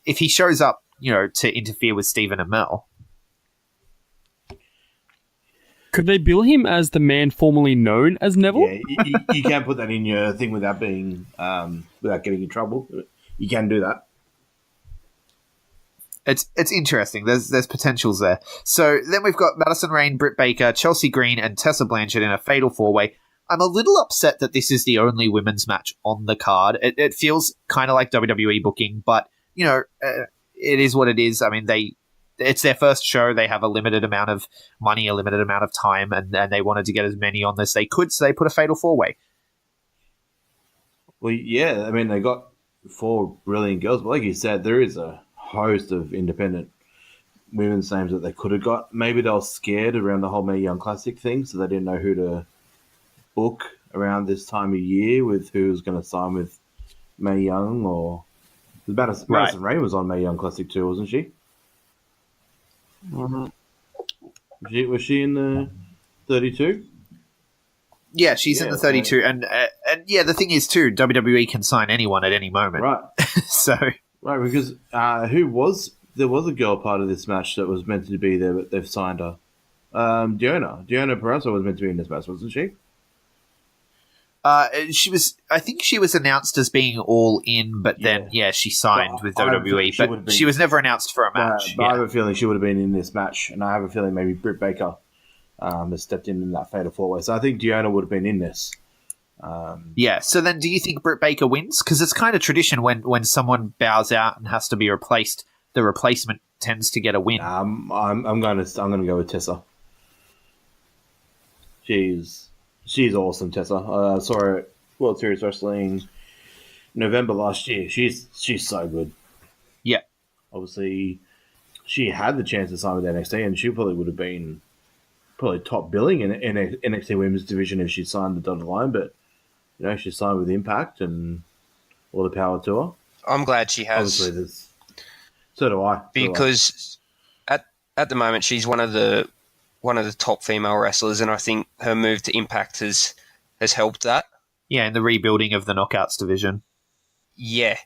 if he shows up, to interfere with Stephen and Mel, Could they bill him as the man formerly known as Neville? Yeah, you can't put that in your thing without being without getting in trouble. You can do that. it's interesting. There's potentials there. So then we've got Madison Rayne, Britt Baker, Chelsea Green, and Tessa Blanchard in a fatal 4-way. I'm a little upset that this is the only women's match on the card. It feels kind of like WWE booking, but it is what it is. I mean, it's their first show. They have a limited amount of money, a limited amount of time, and they wanted to get as many on as they could, so they put a fatal 4-way. Well, yeah, I mean, they got 4 brilliant girls, but like you said, there is a host of independent women's names that they could have got. Maybe they were scared around the whole Mae Young Classic thing, so they didn't know who to book around this time of year with who was going to sign with Mae Young, or Madison Rayne was on Mae Young Classic too, wasn't she? Was she in the 32? Yeah, she's in the 32, and yeah, the thing is too, WWE can sign anyone at any moment, Right. so Right, because there was a girl part of this match that was meant to be there, but they've signed her. Diona Perazzo was meant to be in this match, wasn't she? she was. I think she was announced as being all in, but then she signed with WWE, but she was never announced for a match. But I have a feeling she would have been in this match, and I have a feeling maybe Britt Baker has stepped in that fatal 4-way. So I think Diona would have been in this. So then do you think Britt Baker wins? Because it's kind of tradition when someone bows out and has to be replaced, the replacement tends to get a win. I'm going to go with Tessa. She's awesome, Tessa. I saw her at World Series Wrestling November last year. She's so good. Yeah. Obviously, she had the chance to sign with NXT, and she probably would have been top billing in NXT Women's Division if she signed the dotted line. But she signed with Impact, and all the power to her. I'm glad she has. Obviously, so do I. Because at the moment she's one of the top female wrestlers, and I think her move to Impact has helped that. Yeah, in the rebuilding of the Knockouts division. Yeah.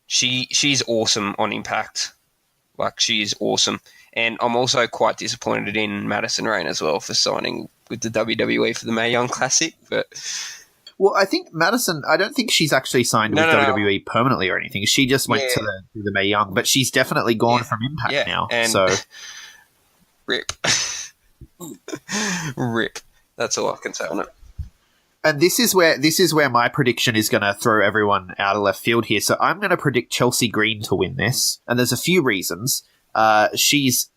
She's awesome on Impact. Like, she is awesome. And I'm also quite disappointed in Madison Rayne as well for signing with the WWE for the Mae Young Classic. But well, I think Madison, I don't think she's actually signed with WWE permanently or anything. She just went to the Mae Young, but she's definitely gone from Impact now. And so rip. Rip. That's all I can say on it. And this is where my prediction is going to throw everyone out of left field here. So I'm going to predict Chelsea Green to win this, and there's a few reasons. Chelsea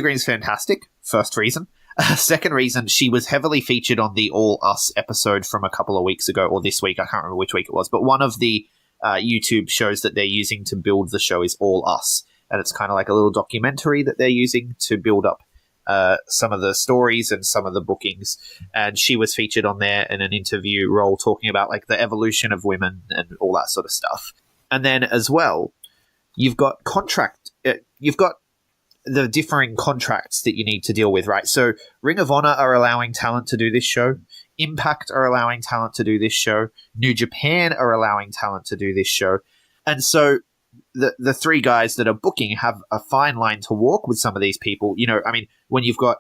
Green's fantastic. First reason. Second reason, she was heavily featured on the All Us episode from a couple of weeks ago, or this week. I can't remember which week it was, but one of the YouTube shows that they're using to build the show is All Us, and it's kind of like a little documentary that they're using to build up some of the stories and some of the bookings. And she was featured on there in an interview role talking about like the evolution of women and all that sort of stuff. And then as well, you've got the differing contracts that you need to deal with, right? So Ring of Honor are allowing talent to do this show. Impact are allowing talent to do this show. New Japan are allowing talent to do this show. And so the three guys that are booking have a fine line to walk with some of these people. When you've got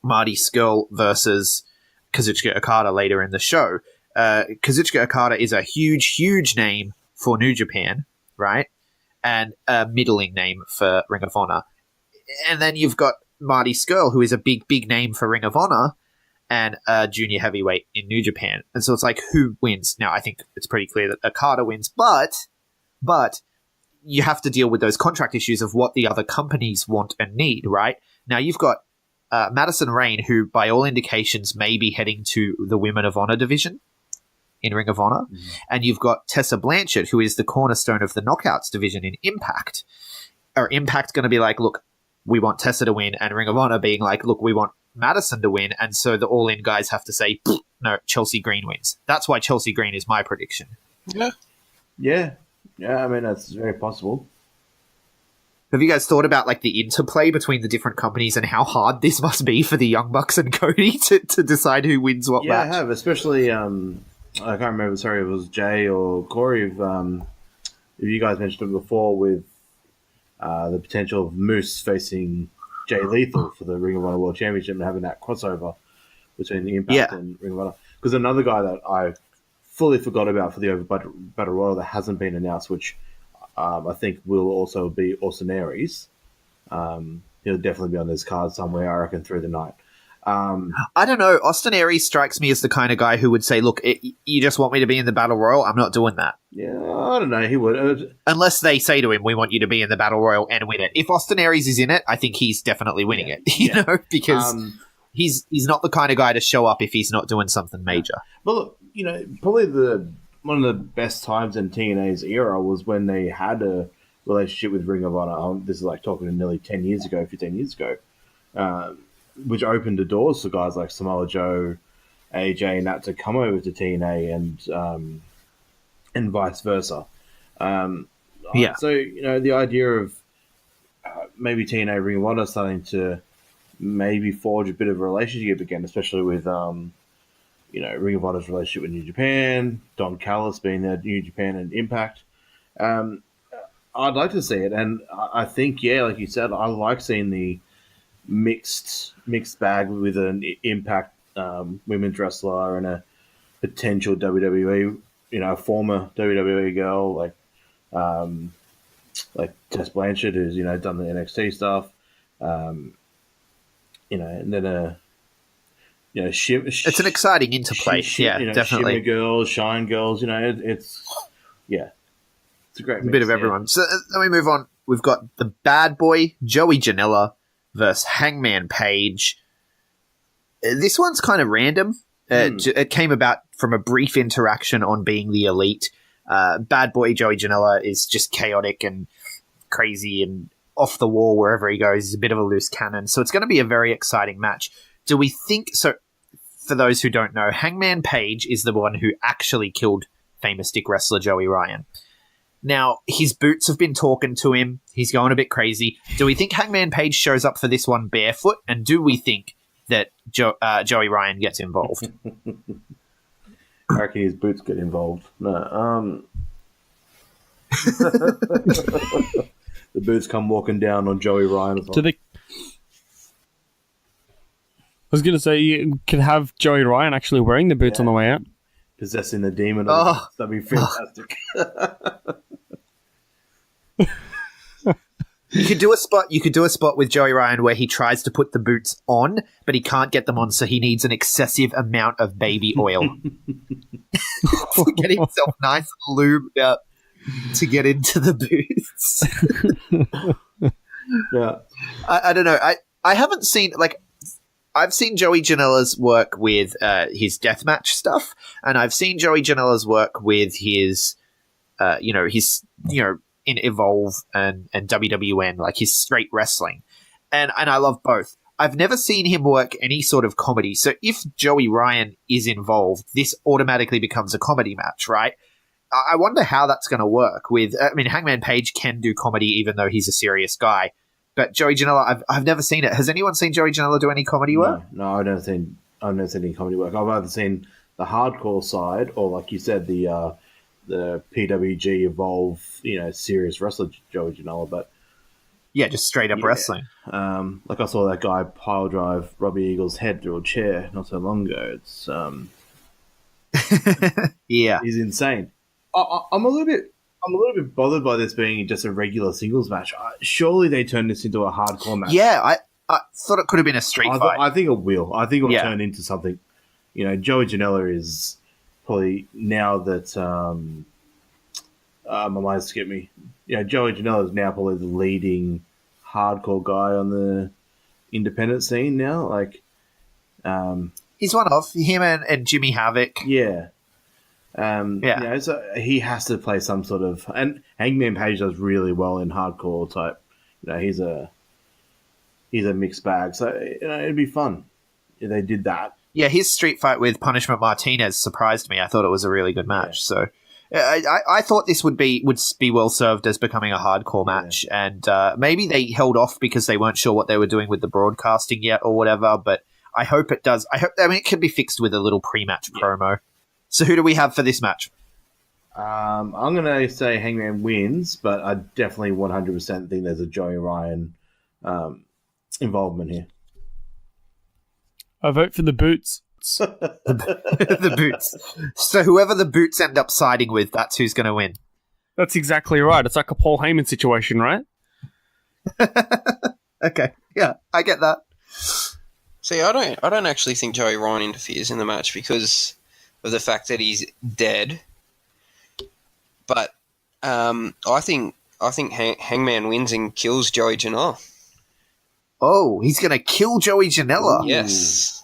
Marty Scurll versus Kazuchika Okada later in the show, Kazuchika Okada is a huge, huge name for New Japan, right? And a middling name for Ring of Honor. And then you've got Marty Scurll, who is a big, big name for Ring of Honor and a junior heavyweight in New Japan. And so it's like, who wins? Now, I think it's pretty clear that Okada wins, but you have to deal with those contract issues of what the other companies want and need, right? Now, you've got Madison Rayne, who by all indications may be heading to the Women of Honor division in Ring of Honor. Mm-hmm. And you've got Tessa Blanchard, who is the cornerstone of the Knockouts division in Impact. Are Impact going to be like, look, we want Tessa to win, and Ring of Honor being like, look, we want Madison to win, and so the all-in guys have to say, no, Chelsea Green wins. That's why Chelsea Green is my prediction. Yeah, I mean, that's very possible. Have you guys thought about like the interplay between the different companies and how hard this must be for the Young Bucks and Cody to decide who wins what Yeah, match? I have, especially I can't remember. Sorry, it was Jay or Corey. If you guys mentioned it before with the potential of Moose facing Jay Lethal for the Ring of Honor World Championship and having that crossover between the Impact and Ring of Honor. Because another guy that I fully forgot about for the Over Battle Royal that hasn't been announced, which I think will also be Austin Aries. He'll definitely be on this card somewhere, I reckon, through the night. I don't know. Austin Aries strikes me as the kind of guy who would say, look, you just want me to be in the Battle Royal? I'm not doing that. Yeah, I don't know. He would. Unless they say to him, we want you to be in the Battle Royal and win it. If Austin Aries is in it, I think he's definitely winning it, you know, because he's not the kind of guy to show up if he's not doing something major. But look, you know, probably one of the best times in TNA's era was when they had a relationship with Ring of Honor. This is like talking to nearly 10 years ago, 15 years ago, which opened the doors for guys like Samoa Joe, AJ, and that to come over to TNA and vice versa. Yeah. So, you know, the idea of maybe TNA Ring of Honor starting to maybe forge a bit of a relationship again, especially with, you know, Ring of Honor's relationship with New Japan, Don Callis being there, New Japan and Impact. I'd like to see it. And I think, yeah, like you said, I like seeing the mixed bag with an Impact women's wrestler and a potential WWE, you know, a former WWE girl like Tess Blanchard, who's, you know, done the NXT stuff, you know, and then you know, it's an exciting interplay. You know, definitely. Shimmer girls, Shine girls, you know, it's a great mix, bit of everyone. So let me move on. We've got the bad boy, Joey Janela, versus Hangman Page. This one's kind of random. It came about from a brief interaction on Being the Elite. Bad boy Joey Janela is just chaotic and crazy and off the wall wherever he goes. He's a bit of a loose cannon. So it's going to be a very exciting match. Do we think so? For those who don't know, Hangman Page is the one who actually killed famous stick wrestler Joey Ryan. Now, his boots have been talking to him. He's going a bit crazy. Do we think Hangman Page shows up for this one barefoot? And do we think that Joey Ryan gets involved? I reckon his boots get involved. No. The boots come walking down on Joey Ryan. I was going to say, you could have Joey Ryan actually wearing the boots on the way out. Possessing the demon. Oh. That'd be fantastic. You could do a spot with Joey Ryan where he tries to put the boots on, but he can't get them on, so he needs an excessive amount of baby oil to get himself nice and lubed up to get into the boots. Yeah, I don't know. I haven't seen I've seen Joey Janela's work with his deathmatch stuff, and I've seen Joey Janela's work with his in Evolve and WWN, like his straight wrestling. And I love both. I've never seen him work any sort of comedy. So if Joey Ryan is involved, this automatically becomes a comedy match, right? I wonder how that's going to work Hangman Page can do comedy even though he's a serious guy. But Joey Janela, I've never seen it. Has anyone seen Joey Janela do any comedy work? No, I've never seen any comedy work. I've either seen the hardcore side or, like you said, the PWG Evolve, serious wrestler Joey Janela, but yeah, just straight up wrestling. Like I saw that guy pile drive Robbie Eagle's head through a chair not so long ago. It's yeah, he's insane. I'm a little bit bothered by this being just a regular singles match. Surely they turn this into a hardcore match. Yeah, I thought it could have been a street fight. I think it will. I think it will turn into something. Joey Janela is probably, now that my mind skipped me. Joey Janela is now probably the leading hardcore guy on the independent scene now. He's one of him and Jimmy Havoc. Yeah. So he has to play some sort of, and Hangman Page does really well in hardcore type. He's a mixed bag, so it'd be fun if they did that. Yeah, his street fight with Punishment Martinez surprised me. I thought it was a really good match. So I thought this would be well served as becoming a hardcore match, and maybe they held off because they weren't sure what they were doing with the broadcasting yet or whatever. But I hope it does. I mean, it can be fixed with a little pre-match promo. So who do we have for this match? I'm going to say Hangman wins, but I definitely 100% think there's a Joey Ryan involvement here. I vote for the Boots. The Boots. So whoever the Boots end up siding with, that's who's going to win. That's exactly right. It's like a Paul Heyman situation, right? Okay, yeah, I get that. See, I don't actually think Joey Ryan interferes in the match because of the fact that he's dead. But I think Hangman wins and kills Joey Janela. Oh, he's going to kill Joey Janela. Yes.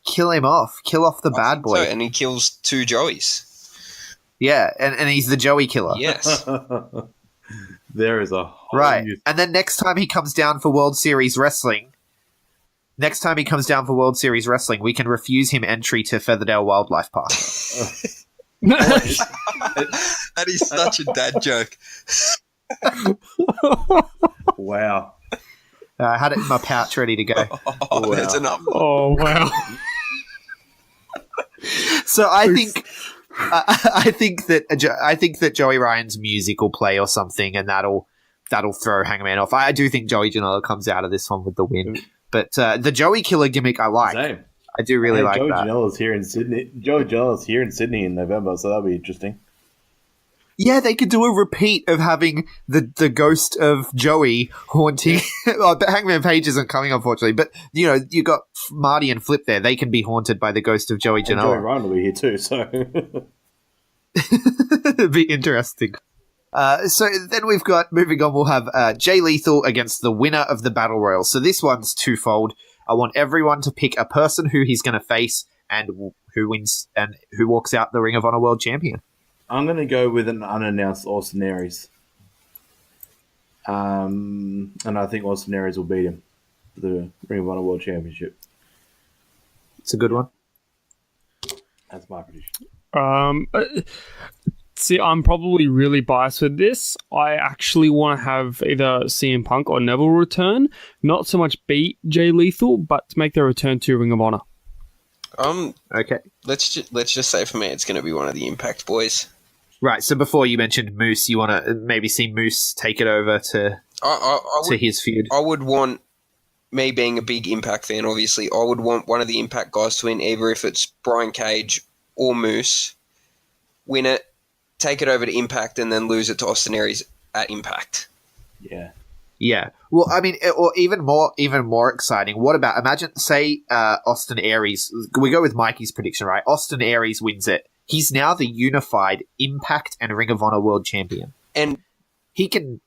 Kill him off. Kill off the bad boy. So, and he kills 2 Joeys. Yeah, and he's the Joey killer. Yes. There is a whole Right. new- And then next time he comes down for World Series Wrestling, we can refuse him entry to Featherdale Wildlife Park. That is such a dad joke. Wow. I had it in my pouch ready to go. Oh, there's enough. Oh, wow. So I think that Joey Ryan's music will play or something, and that'll throw Hangman off. I do think Joey Janela comes out of this one with the win. But the Joey Killer gimmick I like. Same. I do really like Joey that. Janela's here in Sydney. Joey Janela's here in Sydney in November, so that'll be interesting. Yeah, they could do a repeat of having the ghost of Joey haunting. Well, but Hangman Page isn't coming, unfortunately. But you got Marty and Flip there. They can be haunted by the ghost of Joey And Joey Janela. Ryan will be here too, so It'd be interesting. So then we've got, moving on, we'll have Jay Lethal against the winner of the Battle Royal. So this one's twofold. I want everyone to pick a person who he's going to face and who wins and who walks out the Ring of Honor World Champion. I'm going to go with an unannounced Austin Aries. And I think Austin Aries will beat him for the Ring of Honor World Championship. It's a good one. That's my prediction. See, I'm probably really biased with this. I actually want to have either CM Punk or Neville return. Not so much beat Jay Lethal, but to make their return to Ring of Honor. Okay. Let's just say for me, it's going to be one of the Impact boys. Right, so before you mentioned Moose, you want to maybe see Moose take it over to his feud. I would want, me being a big Impact fan, obviously, I would want one of the Impact guys to win, either if it's Brian Cage or Moose, win it, take it over to Impact, and then lose it to Austin Aries at Impact. Yeah. Yeah. Well, I mean, or even more exciting. What about, imagine, say, Austin Aries, we go with Mikey's prediction, right? Austin Aries wins it. He's now the unified Impact and Ring of Honor World Champion. And he can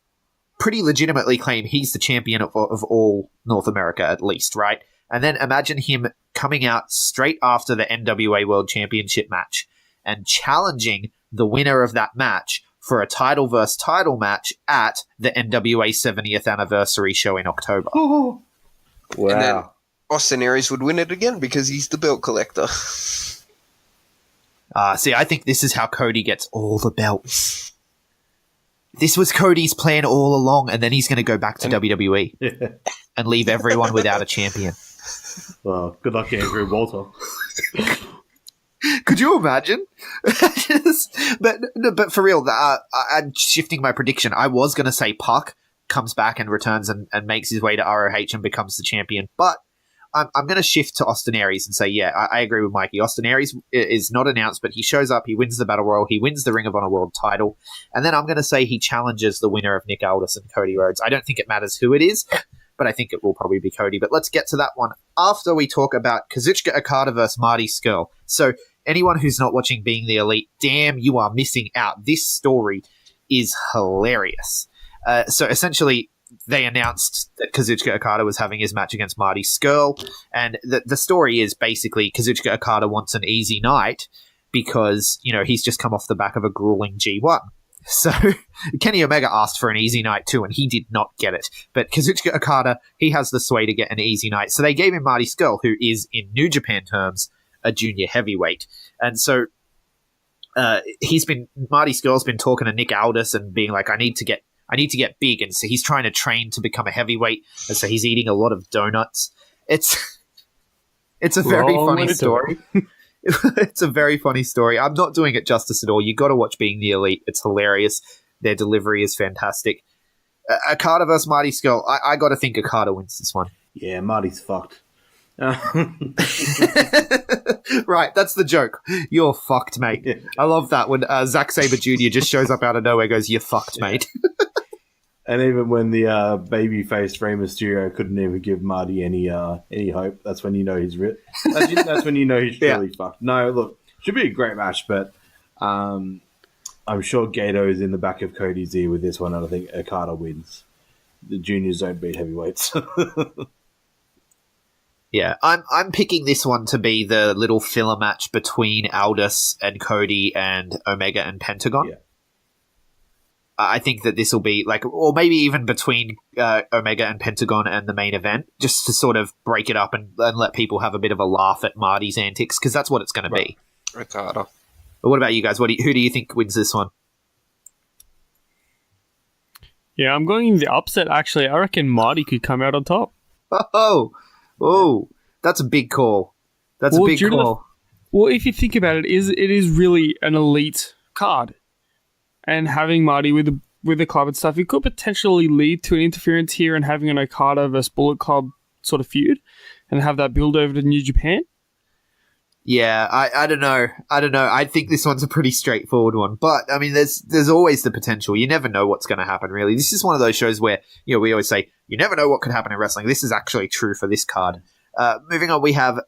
pretty legitimately claim he's the champion of all North America, at least, right? And then imagine him coming out straight after the NWA World Championship match and challenging the winner of that match for a title versus title match at the NWA 70th anniversary show in October. Wow. And then Austin Aries would win it again because he's the belt collector. See, I think this is how Cody gets all the belts. This was Cody's plan all along, and then he's going to go back to WWE and leave everyone without a champion. Well, good luck, Andrew Walter. Could you imagine? but for real, I'm shifting my prediction. I was going to say Puck comes back and returns and makes his way to ROH and becomes the champion, but I'm going to shift to Austin Aries and say, yeah, I agree with Mikey. Austin Aries is not announced, but he shows up, he wins the Battle Royal, he wins the Ring of Honor World title, and then I'm going to say he challenges the winner of Nick Aldis and Cody Rhodes. I don't think it matters who it is, but I think it will probably be Cody. But let's get to that one after we talk about Kazuchika Okada versus Marty Scurll. So anyone who's not watching Being the Elite, damn, you are missing out. This story is hilarious. So essentially, they announced that Kazuchika Okada was having his match against Marty Scurll, and the story is basically Kazuchika Okada wants an easy night because, he's just come off the back of a grueling G1. So Kenny Omega asked for an easy night too, and he did not get it. But Kazuchika Okada, he has the sway to get an easy night. So they gave him Marty Scurll, who is, in New Japan terms, a junior heavyweight. And so Marty Skrull's been talking to Nick Aldis and being like, I need to get big, and so he's trying to train to become a heavyweight, and so he's eating a lot of donuts. It's a very funny story. It's a very funny story. I'm not doing it justice at all. You got to watch Being the Elite. It's hilarious. Their delivery is fantastic. Okada versus Marty Scurll. I got to think Okada wins this one. Yeah, Marty's fucked. Right, that's the joke. You're fucked, mate. Yeah. I love that when Zack Sabre Jr. just shows up out of nowhere and goes, you're fucked, mate. And even when the babyface Rey Mysterio couldn't even give Marty any hope, that's when you know he's that's when you know he's really fucked. No, look, should be a great match, but I'm sure Gato is in the back of Cody's ear with this one, and I think Okada wins. The juniors don't beat heavyweights. Yeah, I'm picking this one to be the little filler match between Aldis and Cody and Omega and Pentagon. Yeah. I think that this will be like, or maybe even between Omega and Pentagon and the main event, just to sort of break it up and let people have a bit of a laugh at Marty's antics, because that's what it's going to be. Okada. But what about you guys? Who do you think wins this one? Yeah, I'm going the upset, actually. I reckon Marty could come out on top. Oh, that's a big call. That's a big call. Well, if you think about it, it is really an elite card. And having Marty with the club and stuff, it could potentially lead to an interference here and having an Okada versus Bullet Club sort of feud and have that build over to New Japan. Yeah, I don't know. I think this one's a pretty straightforward one. But, I mean, there's always the potential. You never know what's going to happen, really. This is one of those shows where, we always say, you never know what could happen in wrestling. This is actually true for this card. Moving on, we have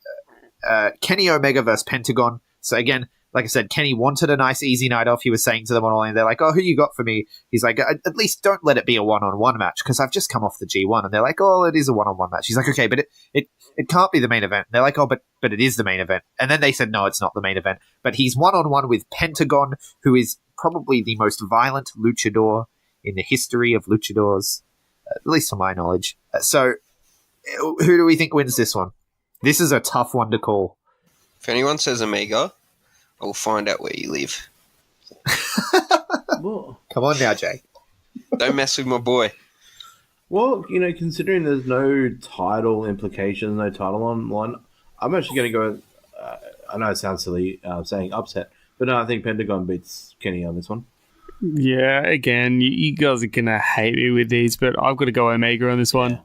Kenny Omega versus Pentagon. So, again, like I said, Kenny wanted a nice, easy night off. He was saying to them on All In, they're like, oh, who you got for me? He's like, at least don't let it be a one-on-one match, because I've just come off the G1. And they're like, oh, it is a one-on-one match. He's like, okay, but it can't be the main event. And they're like, oh, but it is the main event. And then they said, no, it's not the main event. But he's one-on-one with Pentagon, who is probably the most violent luchador in the history of luchadors, at least to my knowledge. So who do we think wins this one? This is a tough one to call. If anyone says Omega, I'll find out where you live. Come on now, Jay. Don't mess with my boy. Well, considering there's no title implications, no title on one, I'm actually going to go. I know it sounds silly saying upset, but no, I think Pentagon beats Kenny on this one. Yeah, again, you guys are going to hate me with these, but I've got to go Omega on this one.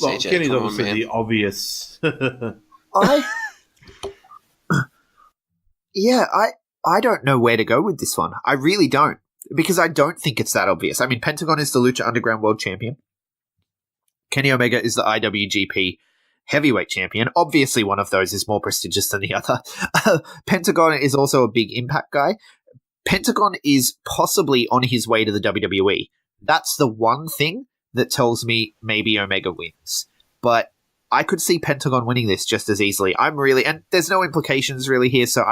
Well, CJ, Kenny's come on, obviously man. the obvious. I don't know where to go with this one. I really don't. Because I don't think it's that obvious. I mean, Pentagon is the Lucha Underground World Champion. Kenny Omega is the IWGP Heavyweight Champion. Obviously, one of those is more prestigious than the other. Pentagon is also a big Impact guy. Pentagon is possibly on his way to the WWE. That's the one thing that tells me maybe Omega wins. But I could see Pentagon winning this just as easily. And there's no implications really here, so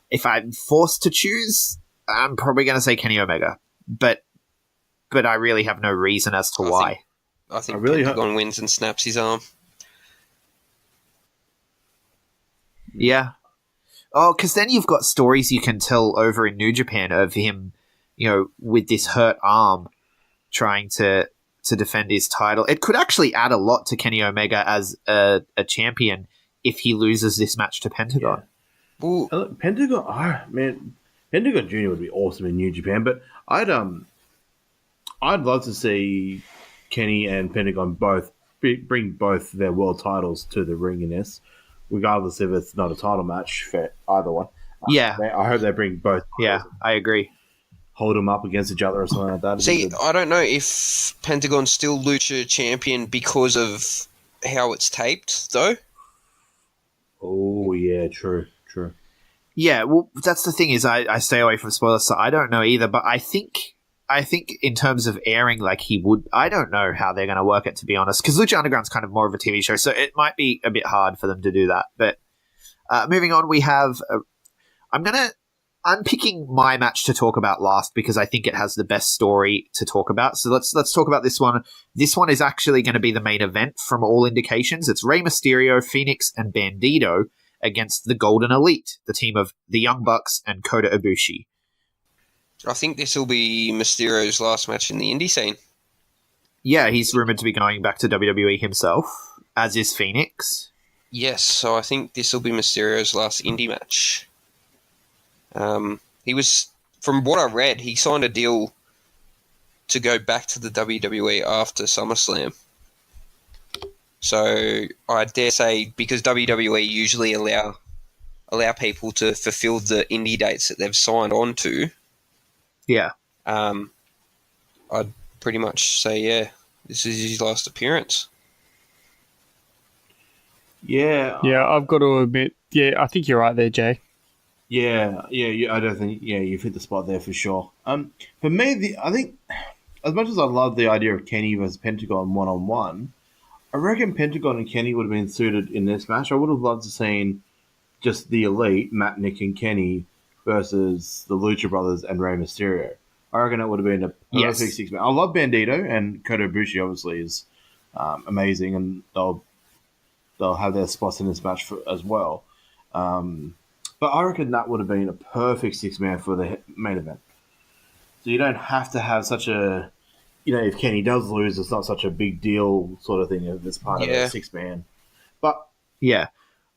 if I'm forced to choose, I'm probably going to say Kenny Omega. But I really have no reason as to why. I think really Pentagon wins and snaps his arm. Yeah. Oh, because then you've got stories you can tell over in New Japan of him, with this hurt arm trying to defend his title. It could actually add a lot to Kenny Omega as a champion if he loses this match to Pentagon. Yeah. Look, Pentagon, Pentagon Jr. would be awesome in New Japan, but I'd love to see Kenny and Pentagon both bring both their world titles to the ring in this, regardless if it's not a title match for either one. Yeah, I hope they bring both. Yeah, I agree. Hold them up against each other or something like that. See, I don't know if Pentagon's still Lucha champion because of how it's taped, though. Oh yeah, true. Yeah, well, that's the thing is I stay away from spoilers, so I don't know either. But I think in terms of airing, like he would, I don't know how they're going to work it, to be honest, because Lucha Underground's kind of more of a TV show, so it might be a bit hard for them to do that. But moving on, we have I'm picking my match to talk about last because I think it has the best story to talk about. So let's talk about this one. This one is actually going to be the main event from all indications. It's Rey Mysterio, Phoenix, and Bandito against the Golden Elite, the team of the Young Bucks and Kota Ibushi. I think this will be Mysterio's last match in the indie scene. Yeah, he's rumored to be going back to WWE himself, as is Phoenix. Yes, so I think this will be Mysterio's last indie match. He was, from what I read, he signed a deal to go back to the WWE after SummerSlam. So I dare say, because WWE usually allow people to fulfill the indie dates that they've signed on to, Yeah. I'd pretty much say, yeah, this is his last appearance. Yeah. Yeah, I've got to admit, yeah, I think you're right there, Jay. Yeah. I don't think. Yeah, you've hit the spot there for sure. For me, I think as much as I love the idea of Kenny versus Pentagon 1-on-1, I reckon Pentagon and Kenny would have been suited in this match. I would have loved to seen just the Elite, Matt, Nick, and Kenny versus the Lucha Brothers and Rey Mysterio. I reckon it would have been a perfect six-man. I love Bandito, and Kota Ibushi obviously is amazing, and they'll have their spots in this match as well. But I reckon that would have been a perfect six-man for the main event. So you don't have to have such a, if Kenny does lose, it's not such a big deal sort of thing if it's part of a six-man. But yeah,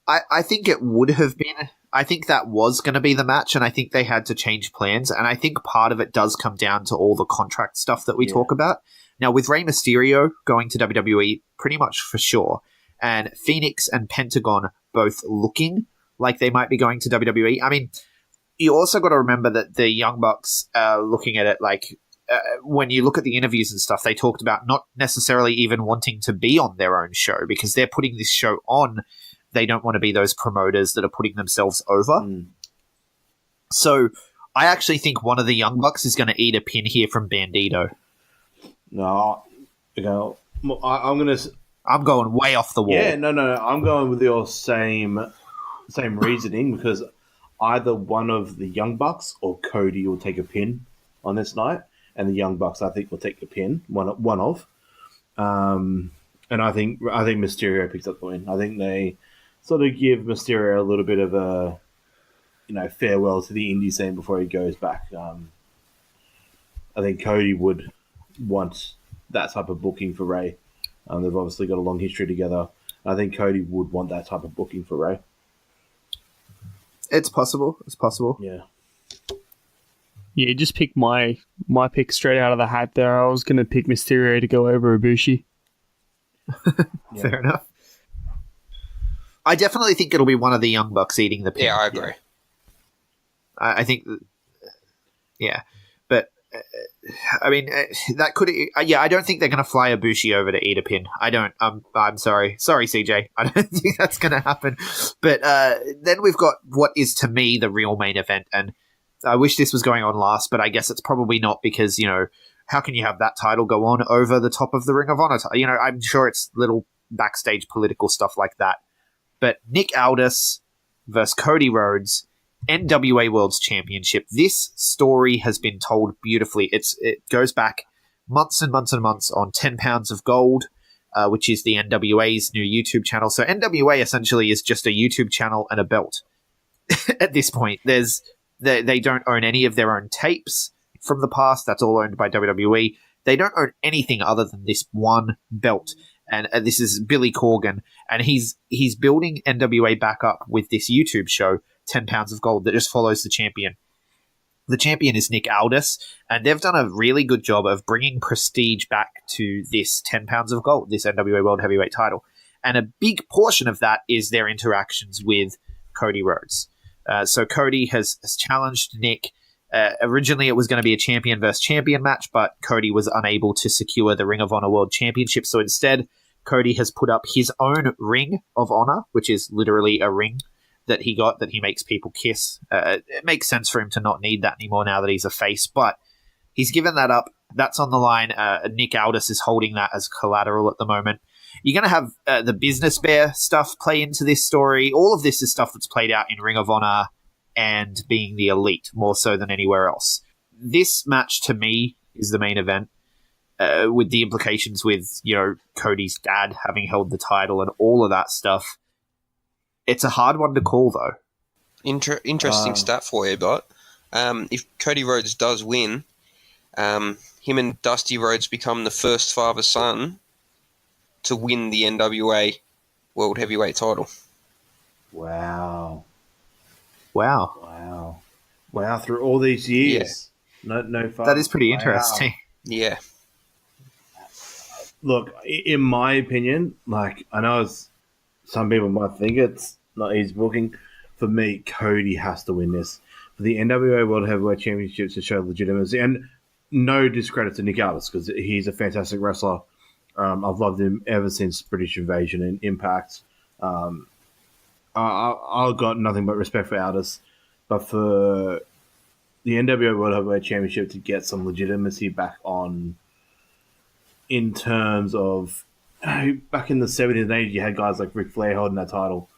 I think it would have been. I think that was going to be the match, and I think they had to change plans. And I think part of it does come down to all the contract stuff that we talk about. Now, with Rey Mysterio going to WWE, pretty much for sure, and Phoenix and Pentagon both looking like they might be going to WWE. I mean, you also got to remember that the Young Bucks are looking at it like, when you look at the interviews and stuff, they talked about not necessarily even wanting to be on their own show because they're putting this show on. They don't want to be those promoters that are putting themselves over. So I actually think one of the Young Bucks is going to eat a pin here from Bandito. No, I'm going way off the wall. Yeah, no. I'm going with your same reasoning because either one of the Young Bucks or Cody will take a pin on this night, and the Young Bucks I think will take the pin one of. And I think Mysterio picks up the win. I think they sort of give Mysterio a little bit of a farewell to the indie scene before he goes back. I think Cody would want that type of booking for Rey. They've obviously got a long history together. I think Cody would want that type of booking for Rey. It's possible. Yeah. Yeah, just pick my pick straight out of the hat there. I was going to pick Mysterio to go over Ibushi. Fair enough. I definitely think it'll be one of the Young Bucks eating the pin. Yeah, I agree. I think, yeah. But, I mean, that could... I don't think they're going to fly Ibushi over to eat a pin. I don't. I'm sorry. Sorry, CJ. I don't think that's going to happen. But then we've got what is, to me, the real main event. And I wish this was going on last, but I guess it's probably not because, how can you have that title go on over the top of the Ring of Honor? I'm sure it's little backstage political stuff like that. But Nick Aldis versus Cody Rhodes, NWA World's Championship. This story has been told beautifully. It goes back months and months and months on 10 Pounds of Gold, which is the NWA's new YouTube channel. So NWA essentially is just a YouTube channel and a belt. At this point, they don't own any of their own tapes from the past. That's all owned by WWE. They don't own anything other than this one belt. And this is Billy Corgan. And he's building NWA back up with this YouTube show, 10 Pounds of Gold, that just follows the champion. The champion is Nick Aldis, and they've done a really good job of bringing prestige back to this 10 Pounds of Gold, this NWA World Heavyweight title. And a big portion of that is their interactions with Cody Rhodes. So Cody has challenged Nick. Originally, it was going to be a champion versus champion match, but Cody was unable to secure the Ring of Honor World Championship. So instead, Cody has put up his own Ring of Honor, which is literally a ring that he got that he makes people kiss. It makes sense for him to not need that anymore now that he's a face, but he's given that up. That's on the line. Nick Aldis is holding that as collateral at the moment. You're going to have the Business Bear stuff play into this story. All of this is stuff that's played out in Ring of Honor and being the Elite more so than anywhere else. This match, to me, is the main event, with the implications with, Cody's dad having held the title and all of that stuff. It's a hard one to call, though. Interesting stat for you, but if Cody Rhodes does win, him and Dusty Rhodes become the first father-son to win the NWA World Heavyweight title. Wow. Wow. Wow, through all these years. No fun. That is pretty interesting. Yeah. Look, in my opinion, like, I know some people might think it's not easy booking. For me, Cody has to win this. For the NWA World Heavyweight Championship to show legitimacy, and no discredit to Nick Aldis, because he's a fantastic wrestler. I've loved him ever since British Invasion and Impact. I've got nothing but respect for Aldis. But for the NWA World Heavyweight Championship to get some legitimacy back on, in terms of, back in the 70s and 80s, you had guys like Ric Flair holding that title.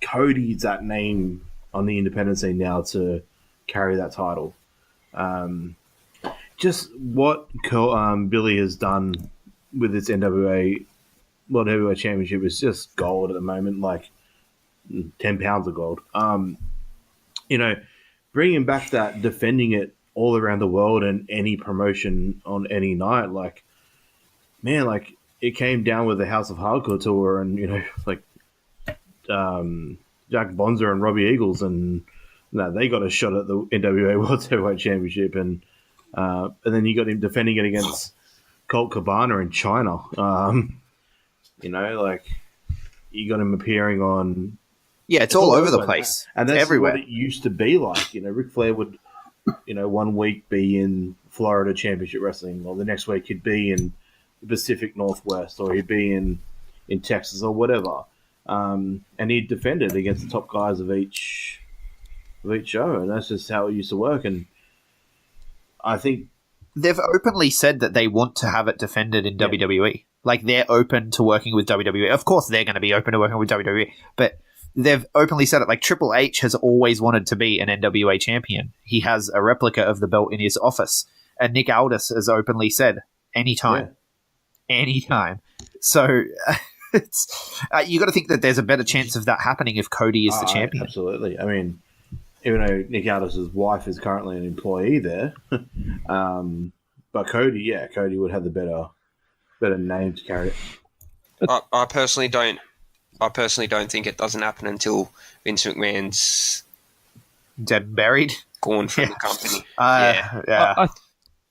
Cody's that name on the independent scene now to carry that title. Just what Billy has done with this NWA World Heavyweight Championship is just gold at the moment, like 10 pounds of gold. Bringing back that, defending it all around the world and any promotion on any night, like, man, like, it came down with the House of Hardcore tour and, Jack Bonza and Robbie Eagles, and they got a shot at the NWA World Heavyweight Championship, and then you got him defending it against Colt Cabana in China. You got him appearing on. Yeah, it's all over the place. And that's everywhere. what it used to be like. Ric Flair would, one week be in Florida Championship Wrestling, or the next week he'd be in the Pacific Northwest, or he'd be in Texas or whatever. And he'd defend it against the top guys of each show, and that's just how it used to work. And I think they've openly said that they want to have it defended in WWE. Like, they're open to working with WWE. Of course, they're going to be open to working with WWE, but they've openly said it. Like, Triple H has always wanted to be an NWA champion. He has a replica of the belt in his office, and Nick Aldis has openly said, anytime. So it's you got to think that there's a better chance of that happening if Cody is the champion. Absolutely. I mean, even though Nick Aldis' wife is currently an employee there, but Cody would have the better name to carry it. I personally don't think it doesn't happen until Vince McMahon's dead and buried, gone from the company.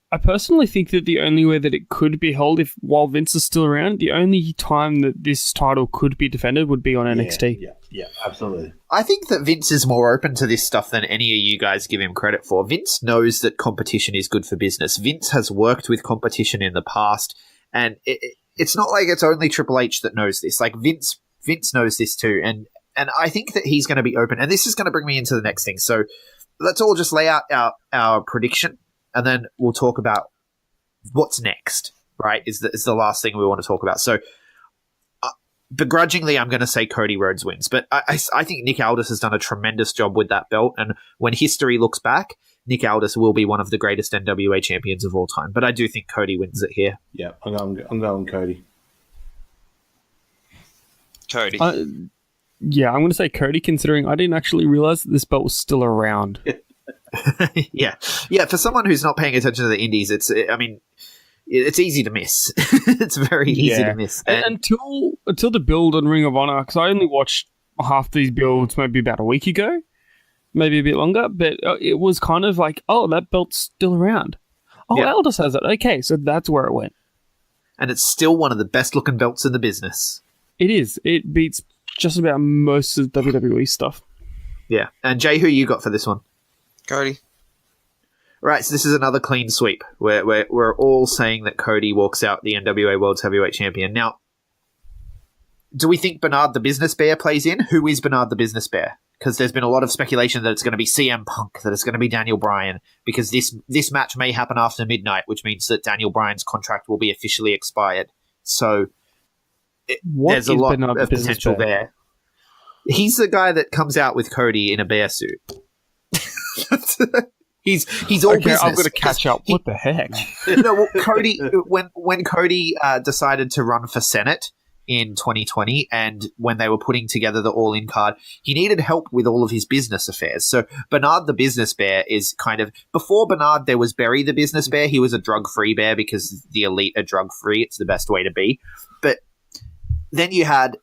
I personally think that the only way that it could be held, while Vince is still around, the only time that this title could be defended would be on NXT. Yeah, absolutely. I think that Vince is more open to this stuff than any of you guys give him credit for. Vince knows that competition is good for business. Vince has worked with competition in the past, and it's not like it's only Triple H that knows this. Like, Vince knows this too, and I think that he's going to be open. And this is going to bring me into the next thing. So let's all just lay out our prediction, and then we'll talk about what's next, right? Is the last thing we want to talk about. So begrudgingly, I'm going to say Cody Rhodes wins. But I think Nick Aldis has done a tremendous job with that belt. And when history looks back, Nick Aldis will be one of the greatest NWA champions of all time. But I do think Cody wins it here. Yeah, I'm going Cody. Cody. I'm going to say Cody, considering I didn't actually realize that this belt was still around. Yeah. For someone who's not paying attention to the indies, it's easy to miss. It's very easy to miss. And until the build on Ring of Honor, because I only watched half these builds maybe about a week ago, maybe a bit longer, but it was kind of like, oh, that belt's still around. Oh, Aldis has it. Okay, so that's where it went. And it's still one of the best looking belts in the business. It is. It beats just about most of WWE stuff. Yeah. And Jay, who you got for this one? Cody. Right, so this is another clean sweep. We're all saying that Cody walks out the NWA World's Heavyweight Champion. Now, do we think Bernard the Business Bear plays in? Who is Bernard the Business Bear? Because there's been a lot of speculation that it's going to be CM Punk, that it's going to be Daniel Bryan, because this match may happen after midnight, which means that Daniel Bryan's contract will be officially expired. So there's a lot of potential there. He's the guy that comes out with Cody in a bear suit. He's all business. I'm going to catch up. What the heck? No, well, Cody. When Cody decided to run for Senate, in 2020, and when they were putting together the All In card, he needed help with all of his business affairs. So Bernard the Business Bear is kind of, before Bernard there was Barry the Business Bear. He was a drug-free bear because the elite are drug-free. It's the best way to be. But then you had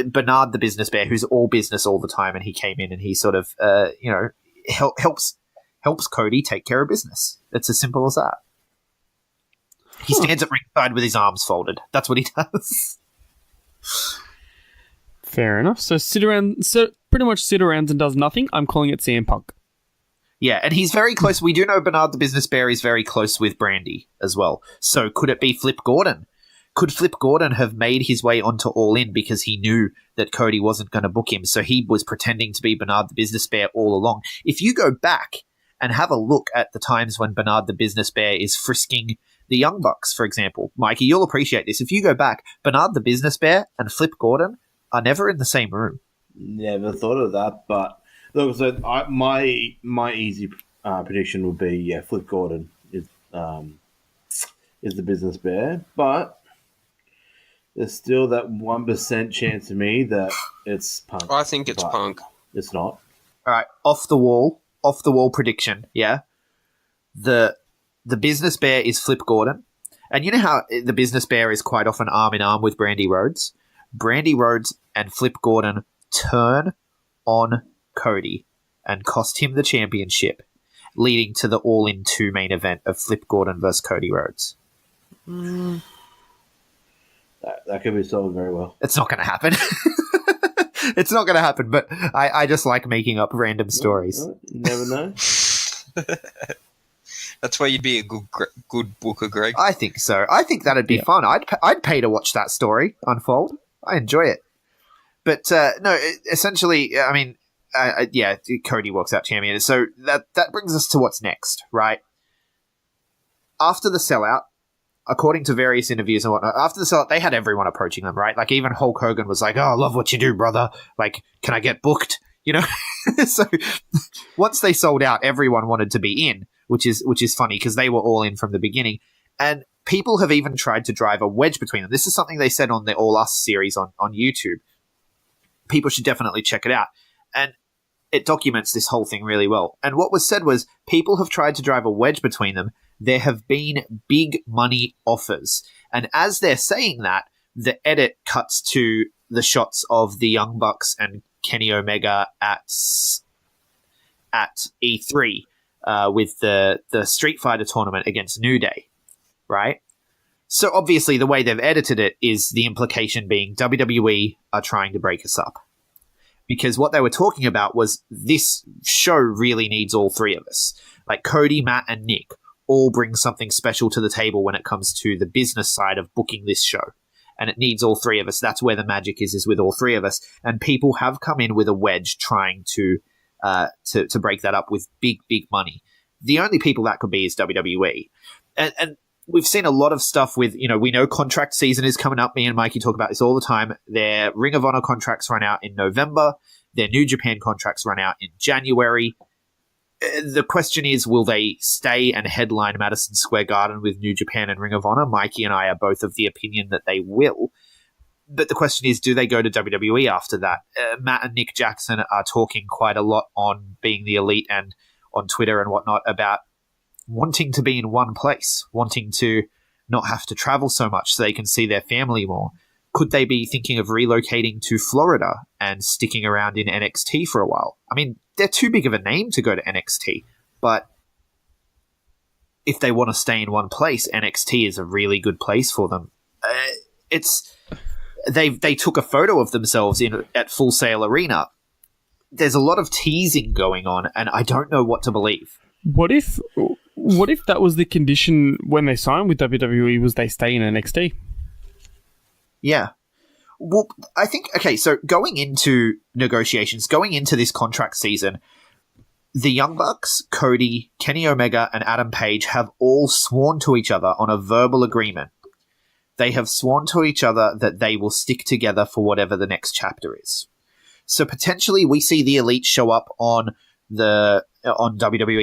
Bernard the Business Bear, who's all business all the time, and he came in and he sort of helps Cody take care of business. It's as simple as that. He stands at ringside with his arms folded. That's what he does. Fair enough. So pretty much sit around and does nothing. I'm calling it CM Punk. Yeah, and he's very close. We do know Bernard the Business Bear is very close with Brandy as well. So could it be Flip Gordon? Could Flip Gordon have made his way onto All In because he knew that Cody wasn't going to book him, so he was pretending to be Bernard the Business Bear all along? If you go back and have a look at the times when Bernard the Business Bear is frisking the Young Bucks, for example, Mikey, you'll appreciate this. If you go back, Bernard the Business Bear and Flip Gordon are never in the same room. Never thought of that, but look, so my easy prediction would be Flip Gordon is the Business Bear, but there's still that 1% chance to me that it's Punk. I think it's but Punk. It's not. All right, off the wall prediction. Yeah, the Business Bear is Flip Gordon, and you know how the Business Bear is quite often arm in arm with Brandy Rhodes. Brandy Rhodes and Flip Gordon turn on Cody and cost him the championship, leading to the All In 2 main event of Flip Gordon versus Cody Rhodes. That could be solved very well. It's not going to happen. It's not going to happen, but I just like making up random stories. You never know. That's why you'd be a good booker, Greg. I think so. I think that'd be fun. I'd pay to watch that story unfold. I enjoy it. But no, essentially, I mean, Cody walks out champion. So that brings us to what's next, right? After the sellout, according to various interviews and whatnot, after the sellout, they had everyone approaching them, right? Like even Hulk Hogan was like, "Oh, I love what you do, brother. Like, can I get booked?" You know. So once they sold out, everyone wanted to be in, which is funny because they were all in from the beginning, and people have even tried to drive a wedge between them. This is something they said on the All Us series on YouTube. People should definitely check it out, and it documents this whole thing really well. And what was said was people have tried to drive a wedge between them. There have been big money offers. And as they're saying that, the edit cuts to the shots of the Young Bucks and Kenny Omega at E3 with the Street Fighter tournament against New Day, right? So obviously the way they've edited it is the implication being WWE are trying to break us up. Because what they were talking about was this show really needs all three of us. Like Cody, Matt, and Nick all bring something special to the table when it comes to the business side of booking this show. And it needs all three of us. That's where the magic is with all three of us. And people have come in with a wedge trying to break that up with big, big money. The only people that could be is WWE. And we've seen a lot of stuff with, we know contract season is coming up. Me and Mikey talk about this all the time. Their Ring of Honor contracts run out in November. Their New Japan contracts run out in January. The question is, will they stay and headline Madison Square Garden with New Japan and Ring of Honor? Mikey and I are both of the opinion that they will. But the question is, do they go to WWE after that? Matt and Nick Jackson are talking quite a lot on Being the Elite and on Twitter and whatnot about wanting to be in one place, wanting to not have to travel so much so they can see their family more. Could they be thinking of relocating to Florida and sticking around in NXT for a while? I mean, they're too big of a name to go to NXT, but if they want to stay in one place, NXT is a really good place for them. They took a photo of themselves at Full Sail Arena. There's a lot of teasing going on, and I don't know what to believe. What if that was the condition when they signed with WWE, was they stay in NXT? Yeah. Well, I think, okay, so going into negotiations, going into this contract season, the Young Bucks, Cody, Kenny Omega, and Adam Page have all sworn to each other on a verbal agreement. They have sworn to each other that they will stick together for whatever the next chapter is. So potentially we see the Elite show up on WWE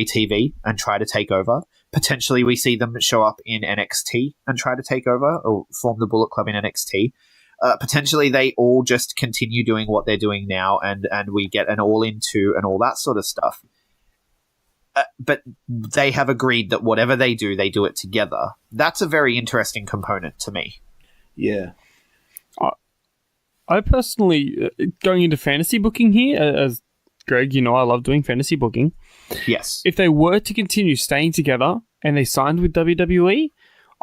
TV and try to take over. Potentially we see them show up in NXT and try to take over or form the Bullet Club in NXT. Potentially they all just continue doing what they're doing now and we get an All-In 2 and all that sort of stuff. But they have agreed that whatever they do it together. That's a very interesting component to me. Yeah. I personally, going into fantasy booking here, as Greg, you know, I love doing fantasy booking. Yes. If they were to continue staying together and they signed with WWE,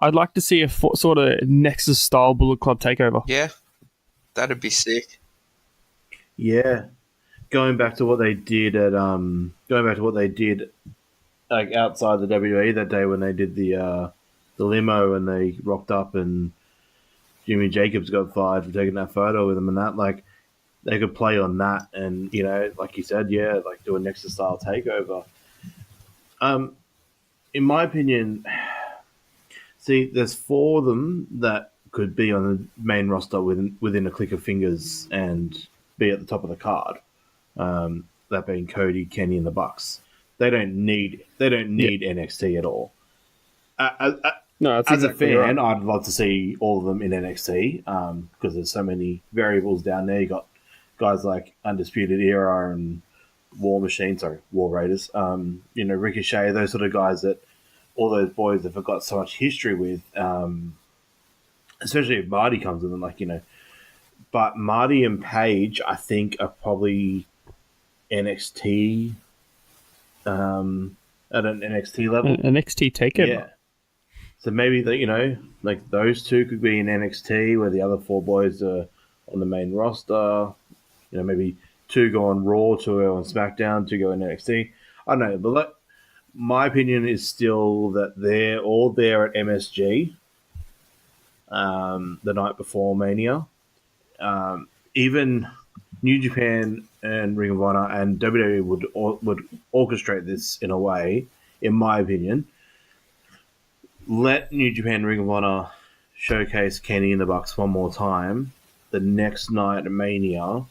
I'd like to see a sort of Nexus-style Bullet Club takeover. Yeah, that'd be sick. Yeah. Going back to what they did like outside the WWE that day when they did the limo and they rocked up and Jimmy Jacobs got fired for taking that photo with him and that, like, they could play on that and, you know, like you said, yeah, like do a Nexus style takeover. In my opinion, see, there's 4 of them that could be on the main roster within a click of fingers and be at the top of the card. That being Cody, Kenny, and the Bucks. They don't need NXT at all. No, that's as exactly a fan, right. I'd love to see all of them in NXT because there's so many variables down there. You got guys like Undisputed Era and War Raiders. You know, Ricochet, those sort of guys that all those boys have got so much history with. Especially if Marty comes in, like, you know. But Marty and Paige, I think, are probably NXT at an NXT level. NXT takeover. Yeah. So maybe that, you know, like those 2 could be in NXT where the other 4 boys are on the main roster. You know, maybe 2 go on Raw, 2 go on SmackDown, 2 go in NXT. I don't know, but my opinion is still that they're all there at MSG the night before Mania. Even New Japan and Ring of Honor and WWE would orchestrate this in a way, in my opinion. Let New Japan Ring of Honor showcase Kenny and the Bucks one more time. The next night at Mania,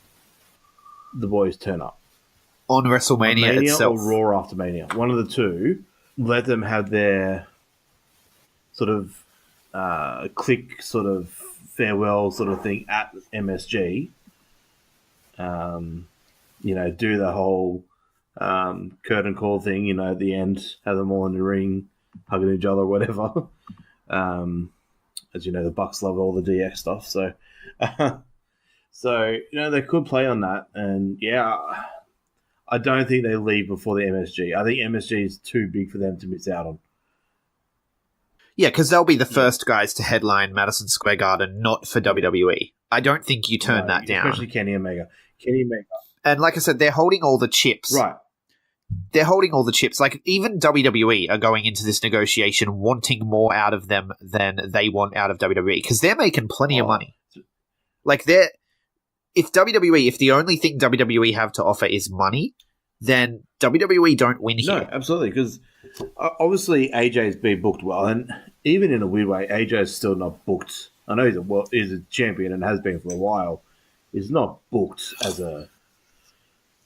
the boys turn up. On WrestleMania Mania itself. or Raw after Mania. One of the 2. Let them have their sort of click sort of farewell sort of thing at MSG. You know, do the whole curtain call thing, you know, at the end, have them all in the ring, hugging each other, whatever. As you know, the Bucks love all the DX stuff, so you know, they could play on that, and yeah, I don't think they leave before the MSG. I think MSG is too big for them to miss out on. Yeah, because they'll be the first guys to headline Madison Square Garden, not for WWE. I don't think you turn that down. Especially Kenny Omega. And like I said, they're holding all the chips. Right. They're holding all the chips. Like, even WWE are going into this negotiation wanting more out of them than they want out of WWE, because they're making plenty of money. Like, if the only thing WWE have to offer is money, then WWE don't win here. No, absolutely, because obviously AJ's been booked well, and even in a weird way, AJ's still not booked. I know he's a champion and has been for a while. He's not booked as a,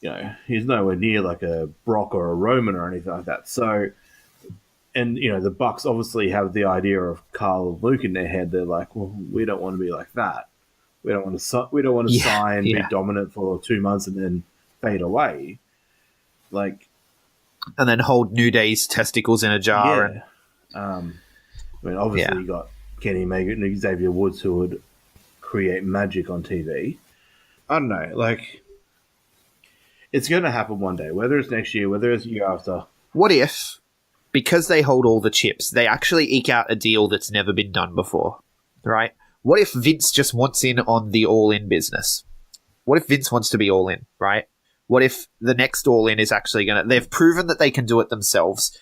you know, he's nowhere near like a Brock or a Roman or anything like that. So, and, you know, the Bucks obviously have the idea of Carl and Luke in their head. They're like, well, we don't want to be like that. We don't want to sign, be dominant for 2 months and then fade away. Like, and then hold New Day's testicles in a jar. Yeah. I mean, obviously you got Kenny Omega and Xavier Woods who would create magic on TV. I don't know, like, it's going to happen one day, whether it's next year, whether it's the year after. What if, because they hold all the chips, they actually eke out a deal that's never been done before, right? What if Vince just wants in on the all-in business? What if Vince wants to be all-in, right? What if the next all-in is actually going to... They've proven that they can do it themselves.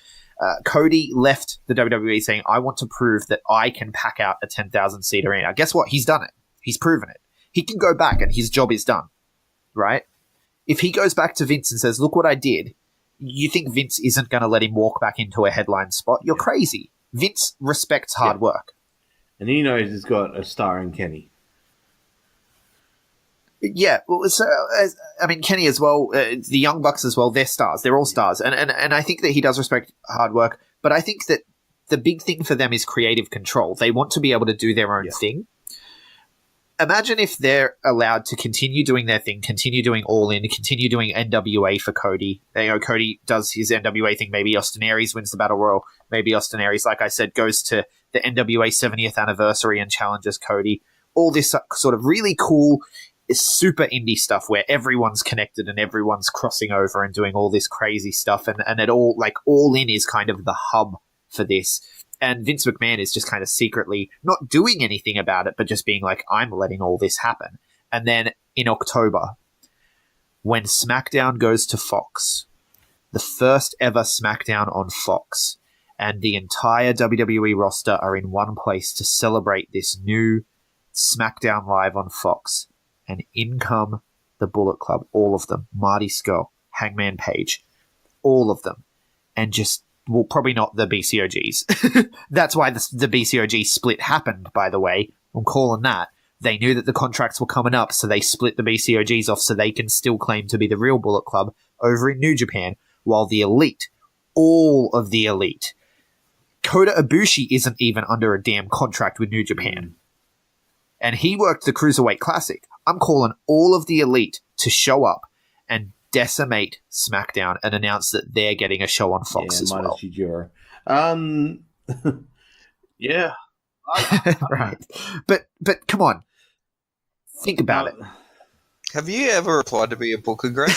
Cody left the WWE saying, I want to prove that I can pack out a 10,000-seat arena. Guess what? He's done it. He's proven it. He can go back and his job is done, right? If he goes back to Vince and says, look what I did, you think Vince isn't going to let him walk back into a headline spot? You're crazy. Vince respects hard work. And he knows he's got a star in Kenny. Yeah, well, so, I mean, Kenny as well, the Young Bucks as well, they're stars. They're all stars. And I think that he does respect hard work, but I think that the big thing for them is creative control. They want to be able to do their own thing. imagine if they're allowed to continue doing their thing, continue doing All In, continue doing NWA for Cody. Cody does his NWA thing. Maybe Austin Aries wins the Battle Royal. Maybe Austin Aries, like I said, goes to the NWA 70th anniversary and challenges Cody. All this sort of really cool, super indie stuff where everyone's connected and everyone's crossing over and doing all this crazy stuff. And it all, like, All In is kind of the hub for this. And Vince McMahon is just kind of secretly not doing anything about it, but just being like, I'm letting all this happen. And then in October, when SmackDown goes to Fox, the first ever SmackDown on Fox, and the entire WWE roster are in one place to celebrate this new SmackDown Live on Fox. And in come the Bullet Club, all of them, Marty Scurll, Hangman Page, all of them. And just, well, probably not the BCOGs. That's why the BCOG split happened, by the way. I'm calling that. They knew that the contracts were coming up, so they split the BCOGs off so they can still claim to be the real Bullet Club over in New Japan, while the Elite, all of the Elite, Kota Ibushi isn't even under a damn contract with New Japan. And he worked the Cruiserweight Classic. I'm calling all of the Elite to show up and decimate SmackDown and announce that they're getting a show on Fox as well. Chijiro. Yeah. Right. But come on. Think about it. Have you ever applied to be a booker, Greg?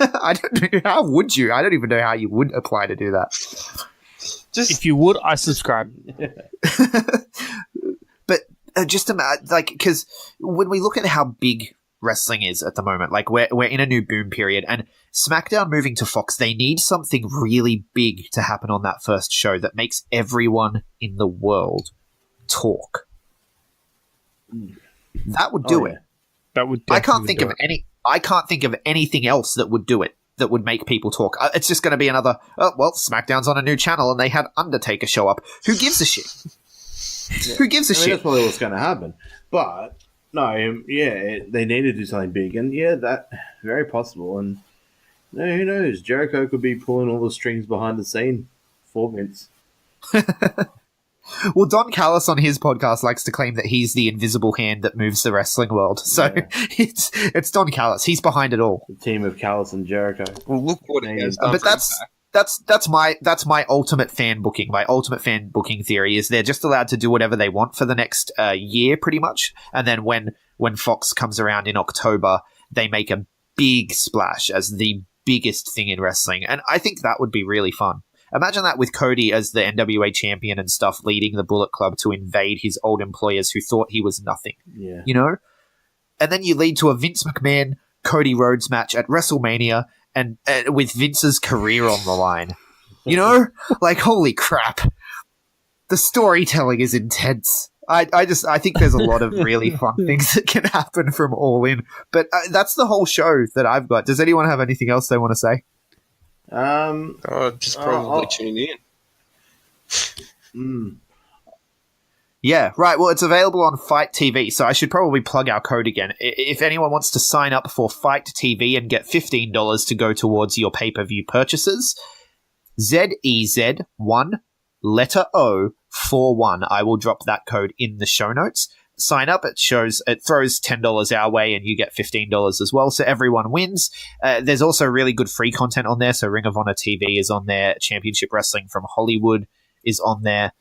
I don't know. How would you? I don't even know how you would apply to do that. Just If you would, I subscribe. But just imagine, like, because when we look at how big wrestling is at the moment, like we're in a new boom period, and SmackDown moving to Fox, they need something really big to happen on that first show that makes everyone in the world talk. That would do it. That would. I can't think definitely of do it. any. I can't think of anything else that would do it. That would make people talk. It's just going to be another. Oh well, SmackDown's on a new channel, and they had Undertaker show up. Who gives a shit? Who gives a shit? That's probably what's going to happen. But no, they need to do something big, and that very possible. And who knows? Jericho could be pulling all the strings behind the scene for Vince. Well, Don Callis on his podcast likes to claim that he's the invisible hand that moves the wrestling world. So it's Don Callis. He's behind it all. The team of Callis and Jericho. well, look what it has done. But for that's my ultimate fan booking. My ultimate fan booking theory is they're just allowed to do whatever they want for the next year, pretty much. And then when Fox comes around in October, they make a big splash as the biggest thing in wrestling. And I think that would be really fun. Imagine that with Cody as the NWA champion and stuff, leading the Bullet Club to invade his old employers who thought he was nothing. Yeah. You know? And then you lead to a Vince McMahon Cody Rhodes match at WrestleMania and with Vince's career on the line. You know? Like, holy crap. The storytelling is intense. I think there's a lot of really fun things that can happen from All In. But that's the whole show that I've got. Does anyone have anything else they want to say? Just probably tune in. Yeah, right. Well, it's available on Fight TV, so I should probably plug our code again. If anyone wants to sign up for Fight TV and get $15 to go towards your pay-per-view purchases, ZEZ1 letter O 41. I will drop that code in the show notes. Sign up. It throws $10 our way, and you get $15 as well. So everyone wins. There's also really good free content on there. So Ring of Honor TV is on there. Championship Wrestling from Hollywood is on there.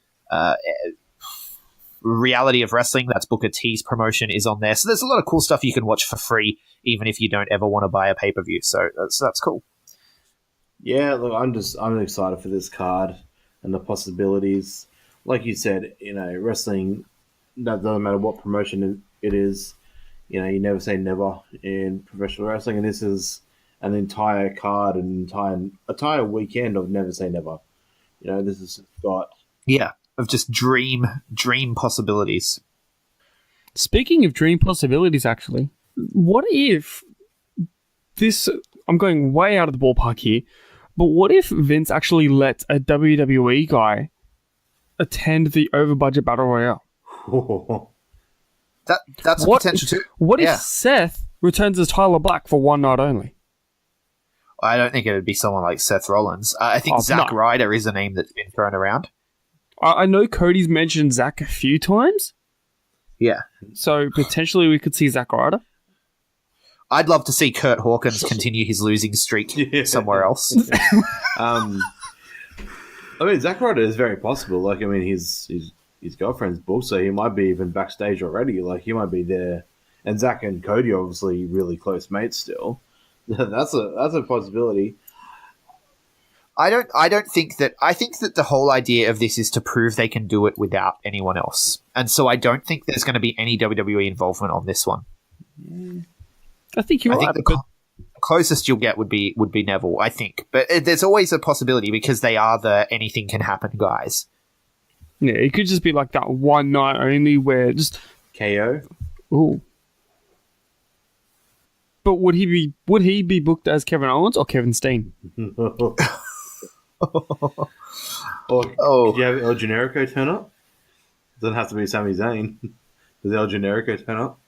Reality of Wrestling, that's Booker T's promotion, is on there. So there's a lot of cool stuff you can watch for free, even if you don't ever want to buy a pay-per-view. So that's cool. Yeah, look, I'm excited for this card and the possibilities. Like you said, wrestling, that doesn't matter what promotion it is. You never say never in professional wrestling, and this is an entire card, an entire weekend of never say never. This has got of just dream possibilities. Speaking of dream possibilities, actually, what if this? I'm going way out of the ballpark here, but what if Vince actually let a WWE guy attend the over-budget Battle Royale? That's a potential too. What if Seth returns as Tyler Black for one night only? I don't think it would be someone like Seth Rollins. I think Zack Ryder is a name that's been thrown around. I know Cody's mentioned Zack a few times, Yeah. So potentially we could see Zack Ryder. I'd love to see Kurt Hawkins continue his losing streak somewhere else. I mean, Zack Ryder is very possible. Like, I mean, his girlfriend's booked, so he might be even backstage already. Like, he might be there. And Zack and Cody are obviously really close mates still. That's a possibility. I think that the whole idea of this is to prove they can do it without anyone else. And so I don't think there's going to be any WWE involvement on this one. I think you're I right. think the closest you'll get would be Neville, I think. But there's always a possibility because they are the anything can happen guys. Yeah, it could just be like that one night only where just KO. ooh. But would he be booked as Kevin Owens or Kevin Steen? Or Oh. could you have El Generico turn up? Doesn't have to be Sami Zayn. Does El Generico turn up?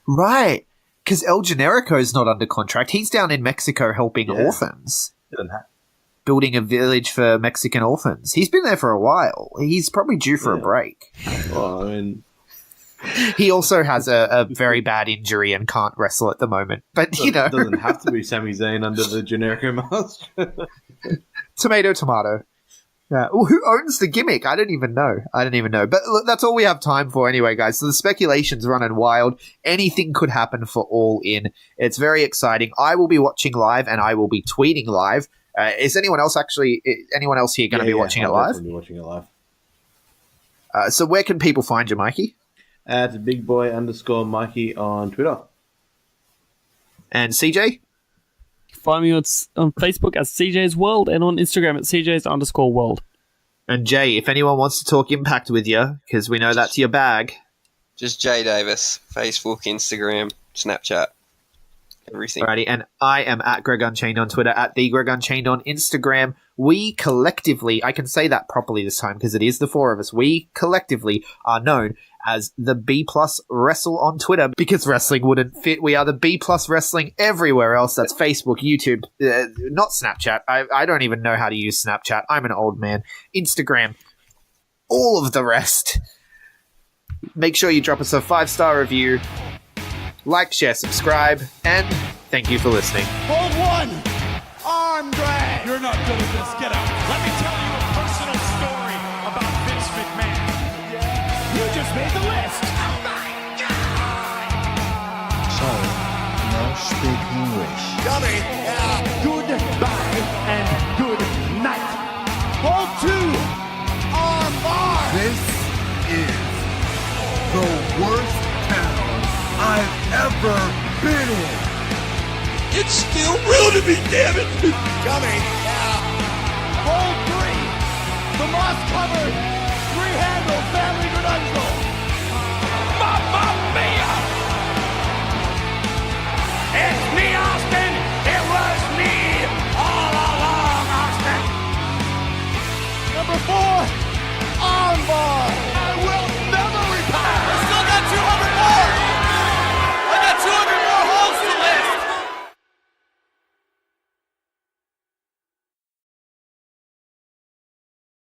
Right. Because El Generico is not under contract. He's down in Mexico helping orphans. Doesn't have. Building a village for Mexican orphans. He's been there for a while. He's probably due for a break. Well, I mean, He also has a very bad injury and can't wrestle at the moment. But, you know, doesn't have to be Sami Zayn under the Generico mask. tomato, tomato. Yeah. Well, who owns the gimmick? I don't even know. But look, that's all we have time for anyway, guys. So the speculation's running wild. Anything could happen for All In. It's very exciting. I will be watching live and I will be tweeting live. Is anyone else here going to be watching it live? Be watching it live. So where can people find you, Mikey? At bigboy_Mikey on Twitter. And CJ? Find me on Facebook at CJ's World and on Instagram at CJ's_World. And Jay, if anyone wants to talk Impact with you, because we know that's your bag. Just Jay Davis. Facebook, Instagram, Snapchat. Everything. Alrighty, and I am at Greg Unchained on Twitter, at the Greg Unchained on Instagram. We collectively, I can say that properly this time because it is the four of us, we collectively are known as the B Plus Wrestle on Twitter because wrestling wouldn't fit. We are the B Plus Wrestling everywhere else. That's Facebook, YouTube, not Snapchat. I don't even know how to use Snapchat. I'm an old man. Instagram, all of the rest. Make sure you drop us a 5-star review. Like, share, subscribe, and thank you for listening. Hold one. Arm drag. You're not good at this. Get out. Let me tell you a personal story about Vince McMahon. You just made the list. So, no speak English. Dummy. Goodbye and good night. Hold two. Arm bar. This is the worst town I've ever been in. It's still real to me, damn it. Dummy. Hold three. The moss covered. Three handle family grudge.